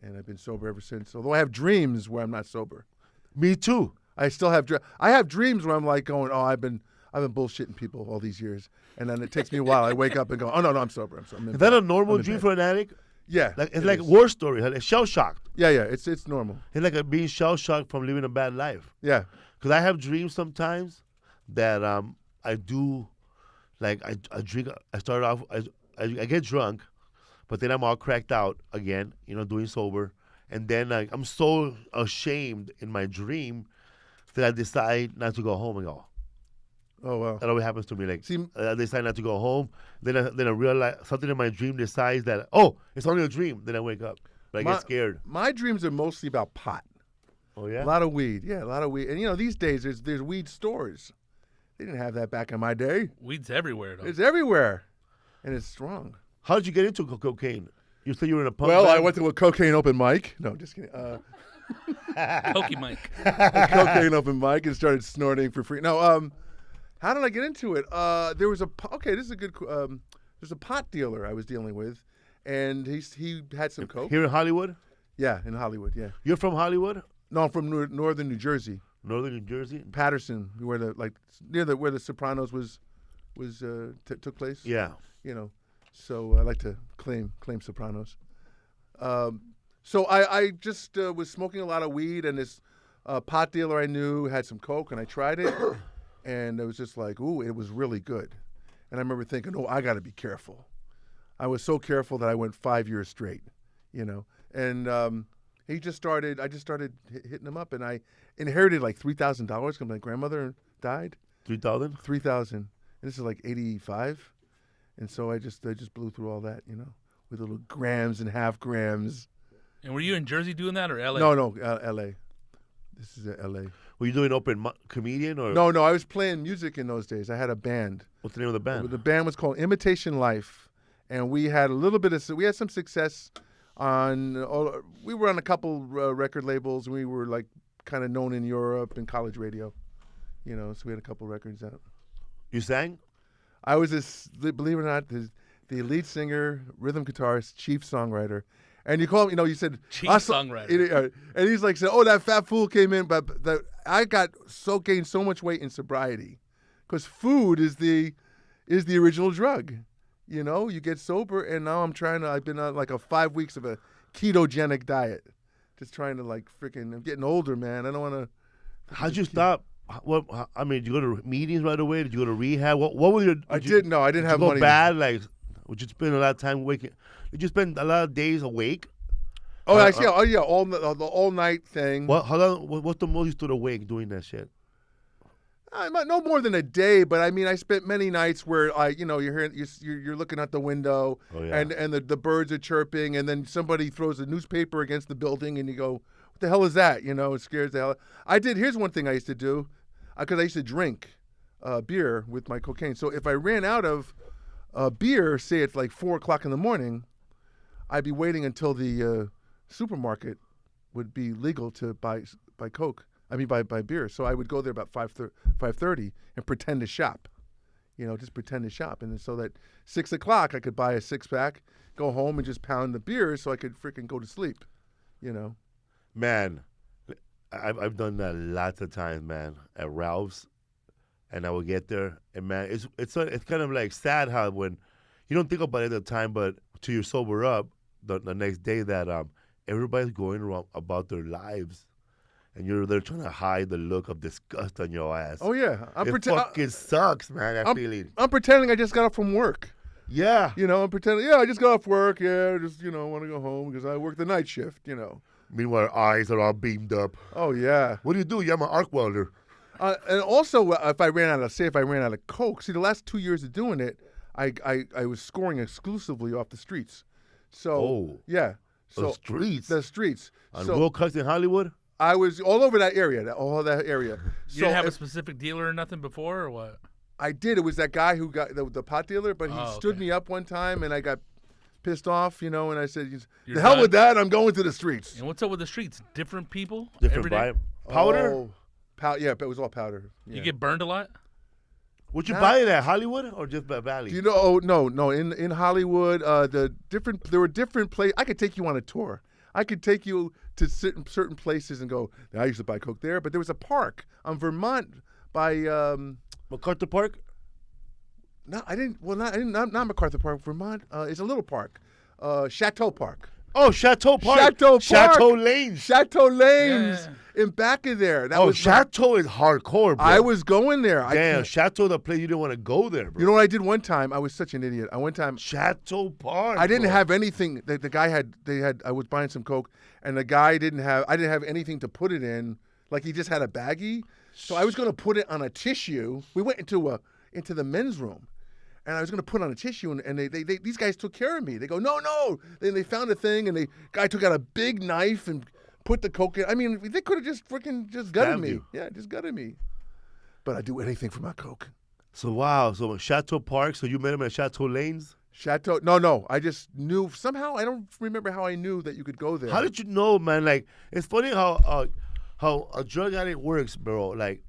[SPEAKER 3] and I've been sober ever since. Although I have dreams where I'm not sober.
[SPEAKER 1] Me too.
[SPEAKER 3] I still have I have dreams where I'm like going, oh, I've been bullshitting people all these years, and then it takes me a while. I wake up and go, oh no, I'm sober.
[SPEAKER 1] Is that a normal dream for an addict?
[SPEAKER 3] Yeah,
[SPEAKER 1] Like it's
[SPEAKER 3] it
[SPEAKER 1] like a
[SPEAKER 3] is.
[SPEAKER 1] war story. Like shell shocked.
[SPEAKER 3] Yeah, it's normal.
[SPEAKER 1] It's like being shell shocked from living a bad life.
[SPEAKER 3] Yeah,
[SPEAKER 1] Because I have dreams sometimes that I do, like I drink. I start off. I get drunk, but then I'm all cracked out again. Doing sober, and then I'm so ashamed in my dream that I decide not to go home and go.
[SPEAKER 3] oh wow.
[SPEAKER 1] That always happens to me. Like
[SPEAKER 3] See,
[SPEAKER 1] I decide not to go home. Then I realize something in my dream decides that it's only a dream. Then I wake up, but I get scared.
[SPEAKER 3] My dreams are mostly about pot.
[SPEAKER 1] Oh yeah.
[SPEAKER 3] A lot of weed, yeah, a lot of weed. And these days there's weed stores. They didn't have that back in my day.
[SPEAKER 2] Weed's everywhere, though.
[SPEAKER 3] It's everywhere, and it's strong.
[SPEAKER 1] How did you get into cocaine? You said you were in a punk
[SPEAKER 3] Well, I
[SPEAKER 1] band?
[SPEAKER 3] went to a cocaine open mic. No, just kidding.
[SPEAKER 2] Pokey Mike.
[SPEAKER 3] A cocaine open mic and started snorting for free. No, how did I get into it? There was this is a good. There's a pot dealer I was dealing with, and he had some coke.
[SPEAKER 1] Here in Hollywood?
[SPEAKER 3] Yeah, in Hollywood. Yeah.
[SPEAKER 1] You're from Hollywood?
[SPEAKER 3] No, I'm from northern New Jersey,
[SPEAKER 1] Northern New Jersey?
[SPEAKER 3] Patterson, where where the Sopranos took place.
[SPEAKER 1] Yeah.
[SPEAKER 3] So I like to claim Sopranos. So I just was smoking a lot of weed, and this pot dealer I knew had some coke, and I tried it, and it was just like, ooh, it was really good. And I remember thinking, oh, I got to be careful. I was so careful that I went 5 years straight, And I just started hitting him up, and I inherited like $3,000 because my grandmother died.
[SPEAKER 1] 3,000?
[SPEAKER 3] $3,000, and this is like '85. And so I just blew through all that, with little grams and half grams.
[SPEAKER 2] And were you in Jersey doing that or LA?
[SPEAKER 3] No, L.A. This is L.A.
[SPEAKER 1] Were you doing open comedian or
[SPEAKER 3] No, I was playing music in those days. I had a band.
[SPEAKER 1] what's the name of the band?
[SPEAKER 3] The band was called Imitation Life, and we had some success we were on a couple record labels. We were like kind of known in Europe and college radio, so we had a couple records out.
[SPEAKER 1] You sang?
[SPEAKER 3] I was believe it or not, the lead singer, rhythm guitarist, chief songwriter. And you call him, you said
[SPEAKER 2] Chief
[SPEAKER 3] songwriter. And he's like, oh, that fat fool came in, but I gained so much weight in sobriety, because food is the original drug. You know, you get sober, and now I've been on like 5 weeks of a ketogenic diet. Just trying to like freaking, I'm getting older, man. I don't want to.
[SPEAKER 1] How'd you stop? What I mean, did you go to meetings right away? Did you go to rehab? What were your?
[SPEAKER 3] I didn't have
[SPEAKER 1] go
[SPEAKER 3] money.
[SPEAKER 1] Bad? Like, would you spend a lot of time waking? Did you spend a lot of days awake?
[SPEAKER 3] Oh, I see. Oh, yeah, the all night thing.
[SPEAKER 1] What? How long? What's the most you stood awake doing that shit?
[SPEAKER 3] No more than a day, but I mean, I spent many nights where you're looking out the window, and the birds are chirping, and then somebody throws a newspaper against the building, and you go, "What the hell is that?" You know, it scares the hell. Here's one thing I used to do, because I used to drink beer with my cocaine. So if I ran out of beer, say it's like 4:00 in the morning, I'd be waiting until the supermarket would be legal to buy Coke. I mean, by beer. So I would go there about 5:30 and pretend to shop. You know, just pretend to shop. And then so that 6 o'clock I could buy a 6-pack, go home and just pound the beer so I could freaking go to sleep. You know.
[SPEAKER 1] Man, I've done that lots of times, man, at Ralph's. And I would get there, and man, it's kind of like sad how when you don't think about it at the time, but till you sober up the next day that everybody's going around about their lives. And you're there trying to hide the look of disgust on your ass.
[SPEAKER 3] Oh, yeah.
[SPEAKER 1] It fucking sucks, man, that feeling.
[SPEAKER 3] I'm pretending I just got off from work.
[SPEAKER 1] Yeah.
[SPEAKER 3] You know, I'm pretending, I just got off work. Yeah, just, want to go home because I work the night shift,
[SPEAKER 1] Meanwhile, our eyes are all beamed up.
[SPEAKER 3] Oh, yeah.
[SPEAKER 1] What do? Yeah, I'm an arc welder.
[SPEAKER 3] And also, if I ran out of Coke, see, the last 2 years of doing it, I was scoring exclusively off the streets. So, yeah. So,
[SPEAKER 1] the streets?
[SPEAKER 3] The streets.
[SPEAKER 1] On Wilcox in Hollywood?
[SPEAKER 3] I was all over that area, all that area.
[SPEAKER 2] You didn't have a specific dealer or nothing before, or what?
[SPEAKER 3] I did. It was that guy who got the pot dealer, but he stood me up one time, and I got pissed off, and I said, "The hell with that! I'm going to the streets."
[SPEAKER 2] And what's up with the streets? Different people?
[SPEAKER 1] Different vibe. Powder?
[SPEAKER 3] Yeah, but it was all powder. Yeah.
[SPEAKER 2] You get burned a lot?
[SPEAKER 1] Would you buy it at Hollywood or just at Valley?
[SPEAKER 3] Do no. In Hollywood, there were different places. I could take you on a tour. I could take you to certain places and go, I used to buy Coke there, but there was a park on Vermont by
[SPEAKER 1] MacArthur Park?
[SPEAKER 3] No, I didn't. Well, not MacArthur Park. Vermont is a little park, Chateau Park.
[SPEAKER 1] Oh, Chateau Park.
[SPEAKER 3] Chateau Park.
[SPEAKER 1] Chateau Lanes.
[SPEAKER 3] Chateau Lanes. Yeah. In back of there.
[SPEAKER 1] Chateau is hardcore, bro.
[SPEAKER 3] I was going there.
[SPEAKER 1] Damn, Chateau, the place you didn't want to go there, bro.
[SPEAKER 3] You know what I did one time? I was such an idiot.
[SPEAKER 1] Chateau Park.
[SPEAKER 3] I didn't have anything. The guy had. I was buying some Coke, and the guy didn't have. I didn't have anything to put it in. Like he just had a baggie. So I was going to put it on a tissue. We went into the men's room. And I was going to put on a tissue, and these guys took care of me. They go, no. Then they found a thing, and the guy took out a big knife and put the Coke in. I mean, they could have just gutted me. Yeah, just gutted me. But I'd do anything for my Coke.
[SPEAKER 1] So, wow. So, Chateau Park, so you met him at Chateau Lanes?
[SPEAKER 3] No. I just knew. Somehow, I don't remember how I knew that you could go there.
[SPEAKER 1] How did you know, man? Like, it's funny how a drug addict works, bro. Like,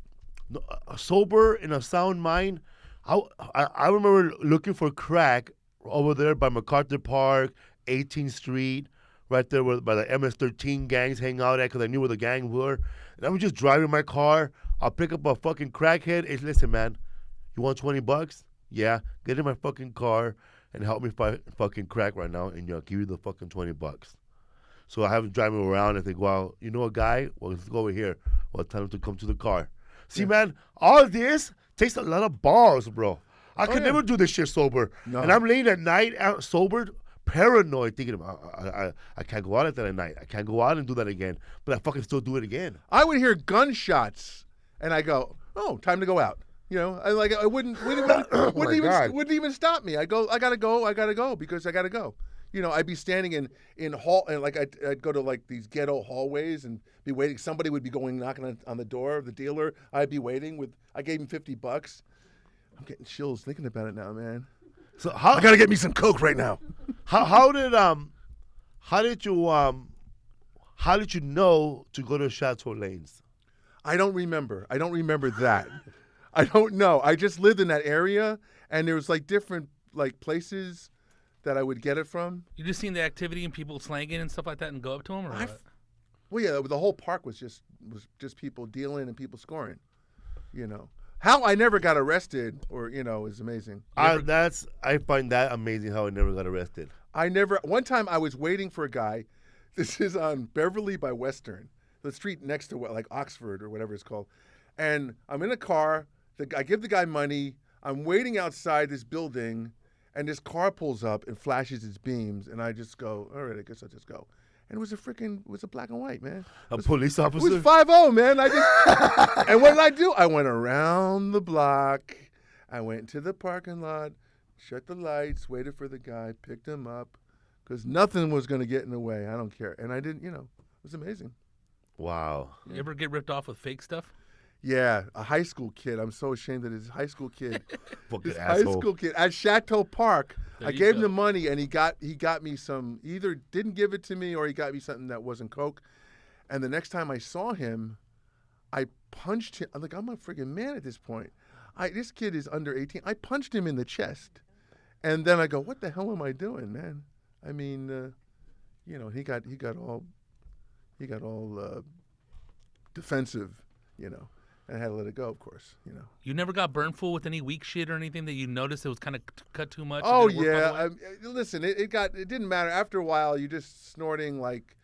[SPEAKER 1] sober, in a sound mind, I remember looking for crack over there by MacArthur Park, 18th Street, right there where by the MS-13 gangs hang out at because I knew where the gang were. And I was just driving my car. I'll pick up a fucking crackhead. Hey, listen, man, you want $20? Yeah, get in my fucking car and help me fight fucking crack right now, and I'll give you the fucking $20. So I have him driving around and think, well, you know a guy? Well, let's go over here. Well, tell him to come to the car. See, man, all this takes a lot of balls, bro. I could never do this shit sober. No. And I'm laying at night out sobered, paranoid, thinking about I can't go out at that at night. I can't go out and do that again. But I fucking still do it again.
[SPEAKER 3] I would hear gunshots, and I go, "Oh, time to go out." I wouldn't even stop me. I go, I gotta go because I gotta go. I'd be standing in hall, and like I'd go to like these ghetto hallways and be waiting. Somebody would be knocking on the door of the dealer. I'd be waiting I gave him $50. I'm getting chills thinking about it now, man.
[SPEAKER 1] So
[SPEAKER 3] I gotta get me some Coke right now.
[SPEAKER 1] How did you know to go to Chateau Lanes?
[SPEAKER 3] I don't remember that. I don't know. I just lived in that area, and there was like different like places that I would get it from.
[SPEAKER 2] You just seen the activity and people slanging and stuff like that and go up to them, or what?
[SPEAKER 3] Well, yeah, the whole park was just people dealing and people scoring. How I never got arrested, or is amazing.
[SPEAKER 1] I find that amazing how I never got arrested.
[SPEAKER 3] One time I was waiting for a guy. This is on Beverly by Western, the street next to like Oxford or whatever it's called. And I'm in a car. I give the guy money. I'm waiting outside this building, and this car pulls up and flashes its beams, and I just go, all right, I guess I'll just go. And it was a black and white, man.
[SPEAKER 1] A police officer?
[SPEAKER 3] It was 5-0, man. And what did I do? I went around the block. I went into the parking lot, shut the lights, waited for the guy, picked him up, because nothing was going to get in the way. I don't care. And I didn't, it was amazing.
[SPEAKER 1] Wow.
[SPEAKER 2] You ever get ripped off with fake stuff?
[SPEAKER 3] Yeah, a high school kid. I'm so ashamed of this high school kid.
[SPEAKER 1] Fucking
[SPEAKER 3] high
[SPEAKER 1] asshole.
[SPEAKER 3] school kid at Chateau Park.
[SPEAKER 2] There
[SPEAKER 3] I
[SPEAKER 2] you
[SPEAKER 3] gave him
[SPEAKER 2] go.
[SPEAKER 3] the money, and he got me some. Either didn't give it to me, or he got me something that wasn't coke. And the next time I saw him, I punched him. I'm a friggin' man at this point. This kid is under 18. I punched him in the chest, and then I go, "What the hell am I doing, man?" I mean, he got all defensive, And I had to let it go, of course,
[SPEAKER 2] You never got burned full with any weak shit or anything that you noticed it was kind of cut too much?
[SPEAKER 3] Oh
[SPEAKER 2] It didn't work all the
[SPEAKER 3] yeah,
[SPEAKER 2] way?
[SPEAKER 3] listen, it didn't matter. After a while, you're just snorting like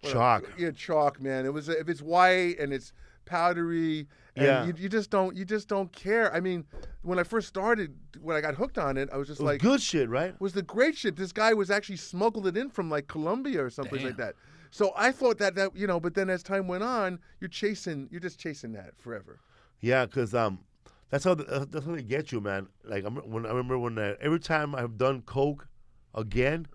[SPEAKER 1] Chalk.
[SPEAKER 3] Yeah, chalk, man. It was if it's white and it's powdery, and
[SPEAKER 1] Yeah.
[SPEAKER 3] you just don't care. I mean, when I first started, when I got hooked on it, I was just
[SPEAKER 1] It was
[SPEAKER 3] like,
[SPEAKER 1] good shit, right?
[SPEAKER 3] it was the great shit. This guy was actually smuggled it in from like Colombia or someplace like
[SPEAKER 2] Damn.
[SPEAKER 3] that. So I thought that but then as time went on, you're just chasing that forever.
[SPEAKER 1] Yeah, because that's how they get you, man. Like I remember when every time I've done coke again,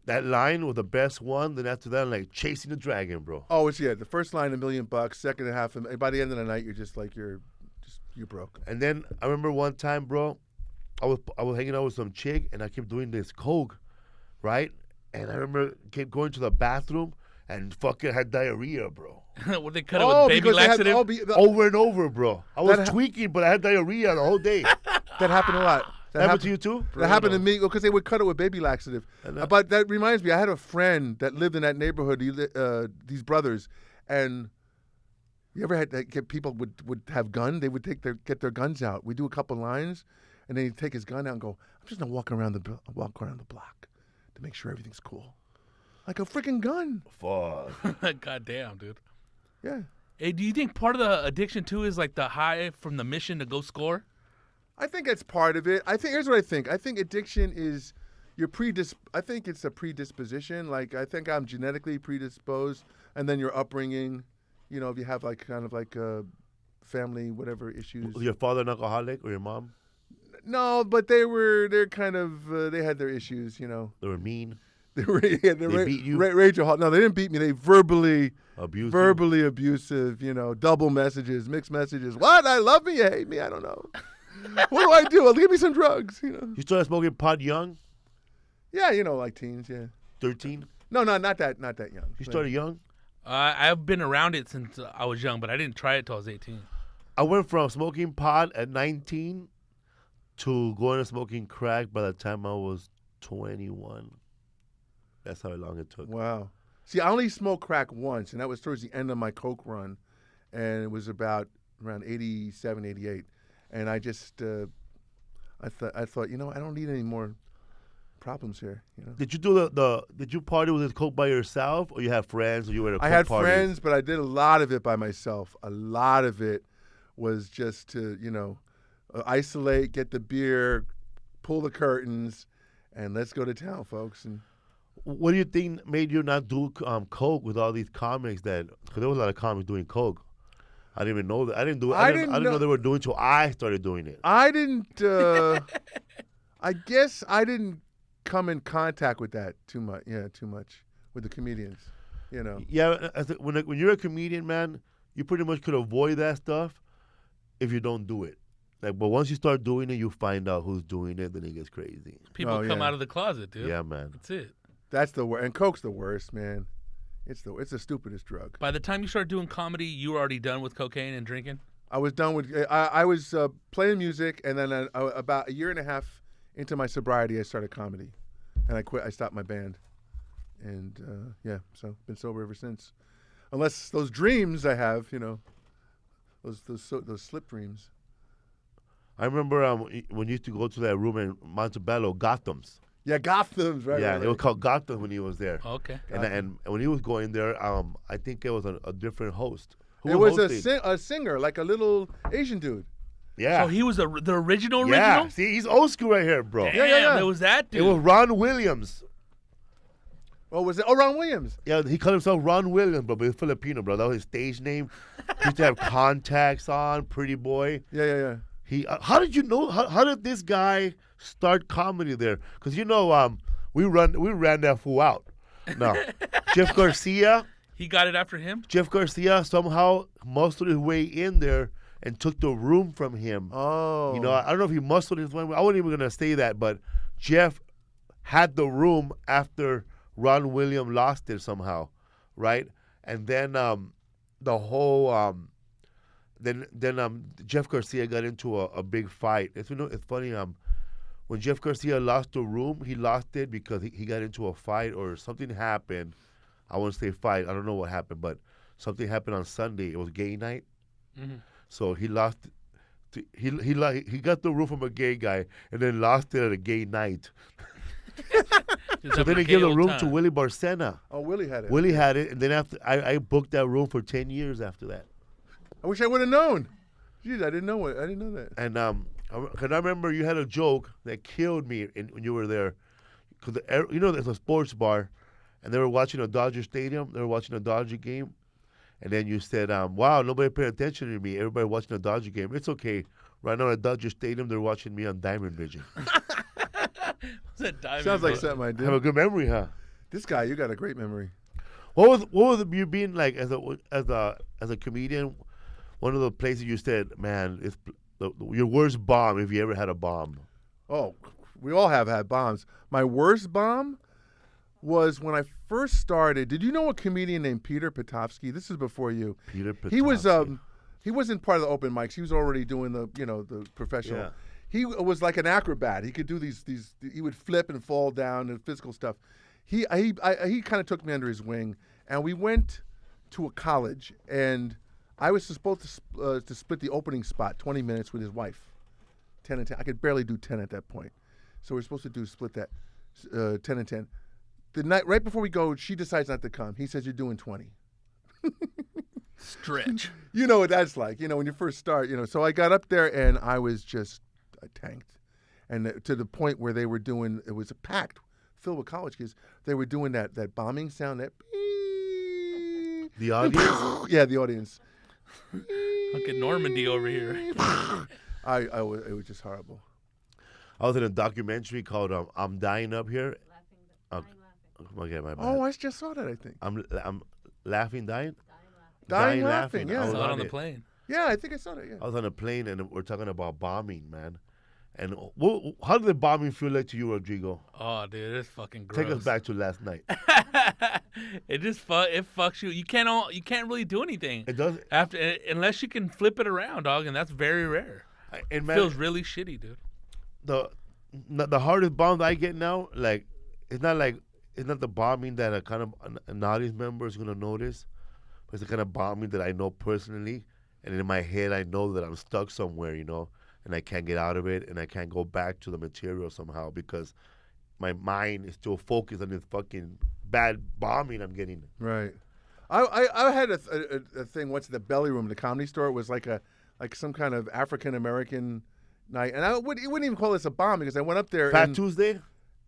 [SPEAKER 1] that line was the best one. Then after that, I'm like chasing the dragon, bro.
[SPEAKER 3] Oh, it's the first line $1 million, second and a half, and by the end of the night, you're just like you're broke.
[SPEAKER 1] And then I remember one time, bro, I was hanging out with some chick, and I kept doing this coke, right? And I remember kept going to the bathroom and fucking had diarrhea, bro.
[SPEAKER 2] Would they cut it with baby
[SPEAKER 3] because they had
[SPEAKER 2] laxative?
[SPEAKER 1] Over and over, bro. I was
[SPEAKER 3] That
[SPEAKER 1] tweaking, but I had diarrhea the whole day.
[SPEAKER 3] that happened a lot.
[SPEAKER 1] That happened to you too?
[SPEAKER 3] That happened to me because they would cut it with baby laxative. But that reminds me, I had a friend that lived in that neighborhood. These brothers, and you ever had that people would have guns? They would get their guns out. We do a couple lines, and then he'd take his gun out and go, "I'm just gonna walk around the block to make sure everything's cool." Like a freaking gun.
[SPEAKER 1] Fuck.
[SPEAKER 2] God damn, dude.
[SPEAKER 3] Yeah.
[SPEAKER 2] Hey, do you think part of the addiction too is like the high from the mission to go score?
[SPEAKER 3] I think that's part of it. Here's what I think. I think addiction is I think it's a predisposition. Like I think I'm genetically predisposed, and then your upbringing. If you have like kind of like family whatever issues.
[SPEAKER 1] Was your father an alcoholic or your mom?
[SPEAKER 3] No, but they had their issues.
[SPEAKER 1] They were mean.
[SPEAKER 3] They
[SPEAKER 1] beat you?
[SPEAKER 3] No, they didn't beat me. They verbally
[SPEAKER 1] Abusive.
[SPEAKER 3] abusive. Double messages, mixed messages. What? I love me, you hate me. I don't know. What do I do? Well, give me some drugs.
[SPEAKER 1] You started smoking pot young?
[SPEAKER 3] Yeah, like teens. Yeah.
[SPEAKER 1] 13?
[SPEAKER 3] No, not that young.
[SPEAKER 1] You started young?
[SPEAKER 2] I've been around it since I was young, but I didn't try it till I was 18.
[SPEAKER 1] I went from smoking pot at 19 to going to smoking crack by the time I was 21. That's how long it took.
[SPEAKER 3] Wow. See, I only smoked crack once, and that was towards the end of my coke run, and it was about around 87, 88. And I just, I thought, I don't need any more problems here.
[SPEAKER 1] Did you do did you party with the coke by yourself, or you had friends, or you were at a coke
[SPEAKER 3] I had
[SPEAKER 1] party?
[SPEAKER 3] friends, but I did a lot of it by myself. A lot of it was just to, isolate, get the beer, pull the curtains, and let's go to town, folks. And
[SPEAKER 1] What do you think made you not do coke with all these comics? Because there was a lot of comics doing coke. I didn't even know that. I didn't know they were doing it till I started doing it.
[SPEAKER 3] I didn't. I guess I didn't come in contact with that too much. Yeah, too much with the comedians.
[SPEAKER 1] Yeah, when you're a comedian, man, you pretty much could avoid that stuff if you don't do it. But once you start doing it, you find out who's doing it, then it gets crazy.
[SPEAKER 2] People come out of the closet, dude.
[SPEAKER 1] Yeah, man.
[SPEAKER 2] That's it.
[SPEAKER 3] That's the worst. And coke's the worst, man. It's the stupidest drug.
[SPEAKER 2] By the time you started doing comedy, you were already done with cocaine and drinking?
[SPEAKER 3] I was done with. I was playing music, and then about a year and a half into my sobriety, I started comedy, and I quit. I stopped my band, and so been sober ever since. Unless those dreams I have, those slip dreams.
[SPEAKER 1] I remember when you used to go to that room in Montebello, Gotham's.
[SPEAKER 3] Yeah, Gotham's, right?
[SPEAKER 1] Yeah,
[SPEAKER 3] right,
[SPEAKER 1] it was called Gotham when he was there.
[SPEAKER 2] Okay.
[SPEAKER 1] And when he was going there, I think it was a different host.
[SPEAKER 3] It was a singer, like a little Asian dude.
[SPEAKER 1] Yeah.
[SPEAKER 2] So he was the original?
[SPEAKER 1] Yeah. See, he's old school right here, bro.
[SPEAKER 2] Damn,
[SPEAKER 3] yeah.
[SPEAKER 2] It was that dude.
[SPEAKER 1] It was Ron Williams.
[SPEAKER 3] Oh, was it? Oh, Ron Williams.
[SPEAKER 1] Yeah, he called himself Ron Williams, but he's Filipino, bro. That was his stage name. He used to have contacts on, pretty boy.
[SPEAKER 3] Yeah.
[SPEAKER 1] He. How did you know? How did this guy start comedy there? Because we ran that fool out. No, Jeff Garcia.
[SPEAKER 2] He got it after him?
[SPEAKER 1] Jeff Garcia somehow muscled his way in there and took the room from him.
[SPEAKER 3] Oh.
[SPEAKER 1] You know, I don't know if he muscled his way. I wasn't even going to say that, but Jeff had the room after Ron Williams lost it somehow, right? And then the whole then Jeff Garcia got into a big fight. It's funny. When Jeff Garcia lost the room, he lost it because he got into a fight or something happened. I won't say fight. I don't know what happened, but something happened on Sunday. It was gay night, so he lost. He got the room from a gay guy and then lost it at a gay night. So then he gave the room to Willie Barcena.
[SPEAKER 3] Oh, Willie had it.
[SPEAKER 1] Willie had it, and then after I booked that room for 10 years after that.
[SPEAKER 3] I wish I would have known. Jeez, I didn't know it. I didn't know that.
[SPEAKER 1] And cause I remember you had a joke that killed me when you were there, cause there's a sports bar, and they were watching a Dodger stadium. They were watching a Dodger game, and then you said, "Wow, nobody paid attention to me. Everybody watching a Dodger game. It's okay. Right now at Dodger Stadium, they're watching me on Diamond Vision."
[SPEAKER 3] Sounds like something I did.
[SPEAKER 1] Have a good memory, huh?
[SPEAKER 3] This guy, you got a great memory.
[SPEAKER 1] What was you being like as a comedian? One of the places you said, "Man, it's your worst bomb if you ever had a bomb."
[SPEAKER 3] Oh, we all have had bombs. My worst bomb was when I first started. Did you know a comedian named Peter Petofsky? This is before you.
[SPEAKER 1] Peter Petofsky.
[SPEAKER 3] He wasn't part of the open mics. He was already doing the professional.
[SPEAKER 1] Yeah.
[SPEAKER 3] He was like an acrobat. He could do these. He would flip and fall down and physical stuff. He kind of took me under his wing, and we went to a college, and I was supposed to split the opening spot, 20 minutes with his wife, 10 and 10. I could barely do 10 at that point, so we're supposed to split that, 10 and 10. The night right before we go, she decides not to come. He says, "You're doing 20."
[SPEAKER 2] Stretch.
[SPEAKER 3] You know what that's like. When you first start. So I got up there and I was just tanked, and to the point where they were doing. It was packed, filled with college kids. They were doing that bombing sound. That.
[SPEAKER 1] The audience.
[SPEAKER 3] Yeah, the audience.
[SPEAKER 2] Look at Normandy over here.
[SPEAKER 3] It was just horrible.
[SPEAKER 1] I was in a documentary called "I'm Dying Up Here." Okay, my bad.
[SPEAKER 3] Oh, I just saw that. I think.
[SPEAKER 1] I'm laughing, dying.
[SPEAKER 3] Dying laughing. Yeah.
[SPEAKER 1] I was
[SPEAKER 2] Saw it on
[SPEAKER 1] it.
[SPEAKER 2] the plane.
[SPEAKER 3] Yeah, I think I saw that. Yeah.
[SPEAKER 1] I was on a plane and we're talking about bombing, man. And how did the bombing feel like to you, Rodrigo?
[SPEAKER 2] Oh, dude, it's fucking gross.
[SPEAKER 1] Take us back to last night.
[SPEAKER 2] It just it fucks you. You can't really do anything.
[SPEAKER 1] It does.
[SPEAKER 2] Unless you can flip it around, dog, and that's very rare.
[SPEAKER 1] And
[SPEAKER 2] It
[SPEAKER 1] man,
[SPEAKER 2] feels really shitty, dude.
[SPEAKER 1] the hardest bomb that I get now, it's not the bombing that a kind of an audience member is gonna notice, but it's the kind of bombing that I know personally, and in my head I know that I'm stuck somewhere, and I can't get out of it, and I can't go back to the material somehow because my mind is still focused on this fucking bad bombing I'm getting.
[SPEAKER 3] Right. I had a thing once at the Belly Room, the Comedy Store. It was like some kind of African American night, and you wouldn't even call this a bomb because I went up there.
[SPEAKER 1] Fat Tuesday?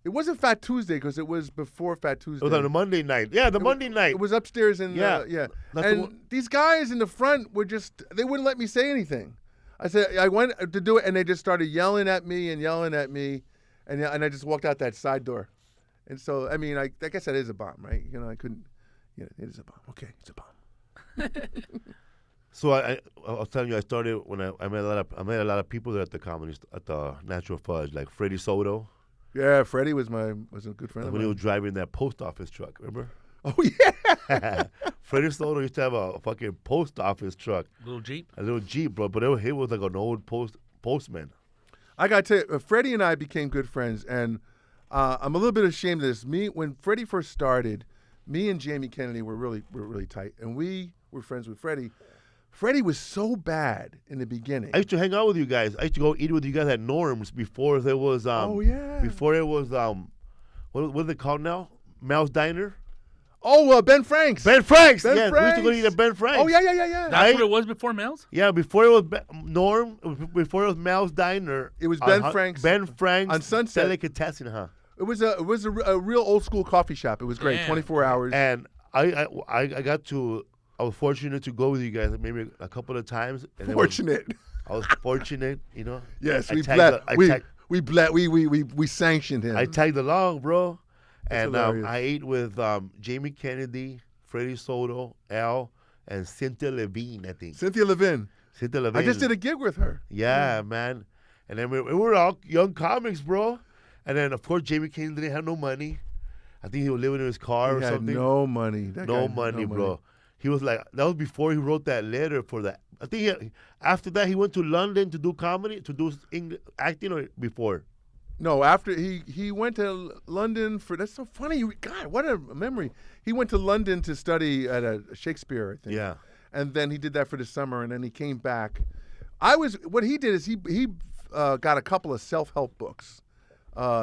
[SPEAKER 3] It wasn't Fat Tuesday because it was before Fat Tuesday.
[SPEAKER 1] It was on a Monday night. Yeah, Monday night.
[SPEAKER 3] It was upstairs in
[SPEAKER 1] Yeah.
[SPEAKER 3] And these guys in the front they wouldn't let me say anything. I went to do it, and they just started yelling at me, and I just walked out that side door. And so, I mean, I guess that is a bomb, right? I couldn't. Yeah, it is a bomb. Okay, it's a bomb.
[SPEAKER 1] So I was telling you, I started when I met a lot of people there at the Natural Fudge, like Freddie Soto.
[SPEAKER 3] Yeah, Freddie was a good friend of
[SPEAKER 1] When he
[SPEAKER 3] mine.
[SPEAKER 1] was driving that post office truck, remember?
[SPEAKER 3] Oh yeah.
[SPEAKER 1] Freddie Soto used to have a fucking post office truck,
[SPEAKER 2] Little Jeep.
[SPEAKER 1] a little Jeep, bro. But he was like an old postman.
[SPEAKER 3] I got to tell you, Freddie and I became good friends, and I'm a little bit ashamed of this. When Freddie first started, me and Jamie Kennedy were really tight, and we were friends with Freddie. Freddie was so bad in the beginning.
[SPEAKER 1] I used to hang out with you guys. I used to go eat with you guys at Norm's before there was
[SPEAKER 3] Oh, yeah.
[SPEAKER 1] before it was what is it called now? Mel's Diner.
[SPEAKER 3] Oh, Ben Frank's.
[SPEAKER 1] Ben Frank's.
[SPEAKER 3] Ben
[SPEAKER 1] Yeah, we used to go
[SPEAKER 3] Frank's.
[SPEAKER 1] eat at Ben Frank's.
[SPEAKER 3] Oh, yeah.
[SPEAKER 2] That's what it was before Mel's?
[SPEAKER 1] Yeah, before it was Norm, before it was Mel's Diner.
[SPEAKER 3] It was Ben Frank's.
[SPEAKER 1] Ben Frank's
[SPEAKER 3] on Sunset.
[SPEAKER 1] Delicatessen, huh?
[SPEAKER 3] It was a real old school coffee shop. It was great,
[SPEAKER 2] Damn.
[SPEAKER 3] 24 hours.
[SPEAKER 1] And I was fortunate to go with you guys maybe a couple of times. And
[SPEAKER 3] Fortunate.
[SPEAKER 1] I was fortunate, you know.
[SPEAKER 3] Yes,
[SPEAKER 1] I
[SPEAKER 3] we
[SPEAKER 1] tagged
[SPEAKER 3] we sanctioned him.
[SPEAKER 1] I tagged along, bro. And
[SPEAKER 3] hilarious.
[SPEAKER 1] I ate with Jamie Kennedy, Freddie Soto, Al, and Cynthia Levine, I think.
[SPEAKER 3] Cynthia Levin.
[SPEAKER 1] Cynthia Levine.
[SPEAKER 3] I just did a gig with her.
[SPEAKER 1] Yeah, man. And then we were all young comics, bro. And then, of course, Jamie Kennedy didn't have no money. I think he was living in his car
[SPEAKER 3] He
[SPEAKER 1] or
[SPEAKER 3] had
[SPEAKER 1] something.
[SPEAKER 3] no money. That
[SPEAKER 1] No
[SPEAKER 3] guy,
[SPEAKER 1] money, bro. He was like, that was before he wrote that letter for that. I think after that, he went to London to do comedy, to do acting, or before?
[SPEAKER 3] No, after he went to London for, that's so funny. God, what a memory. He went to London to study at a Shakespeare, I think.
[SPEAKER 1] Yeah.
[SPEAKER 3] And then he did that for the summer, and then he came back. What he did is he got a couple of self-help books,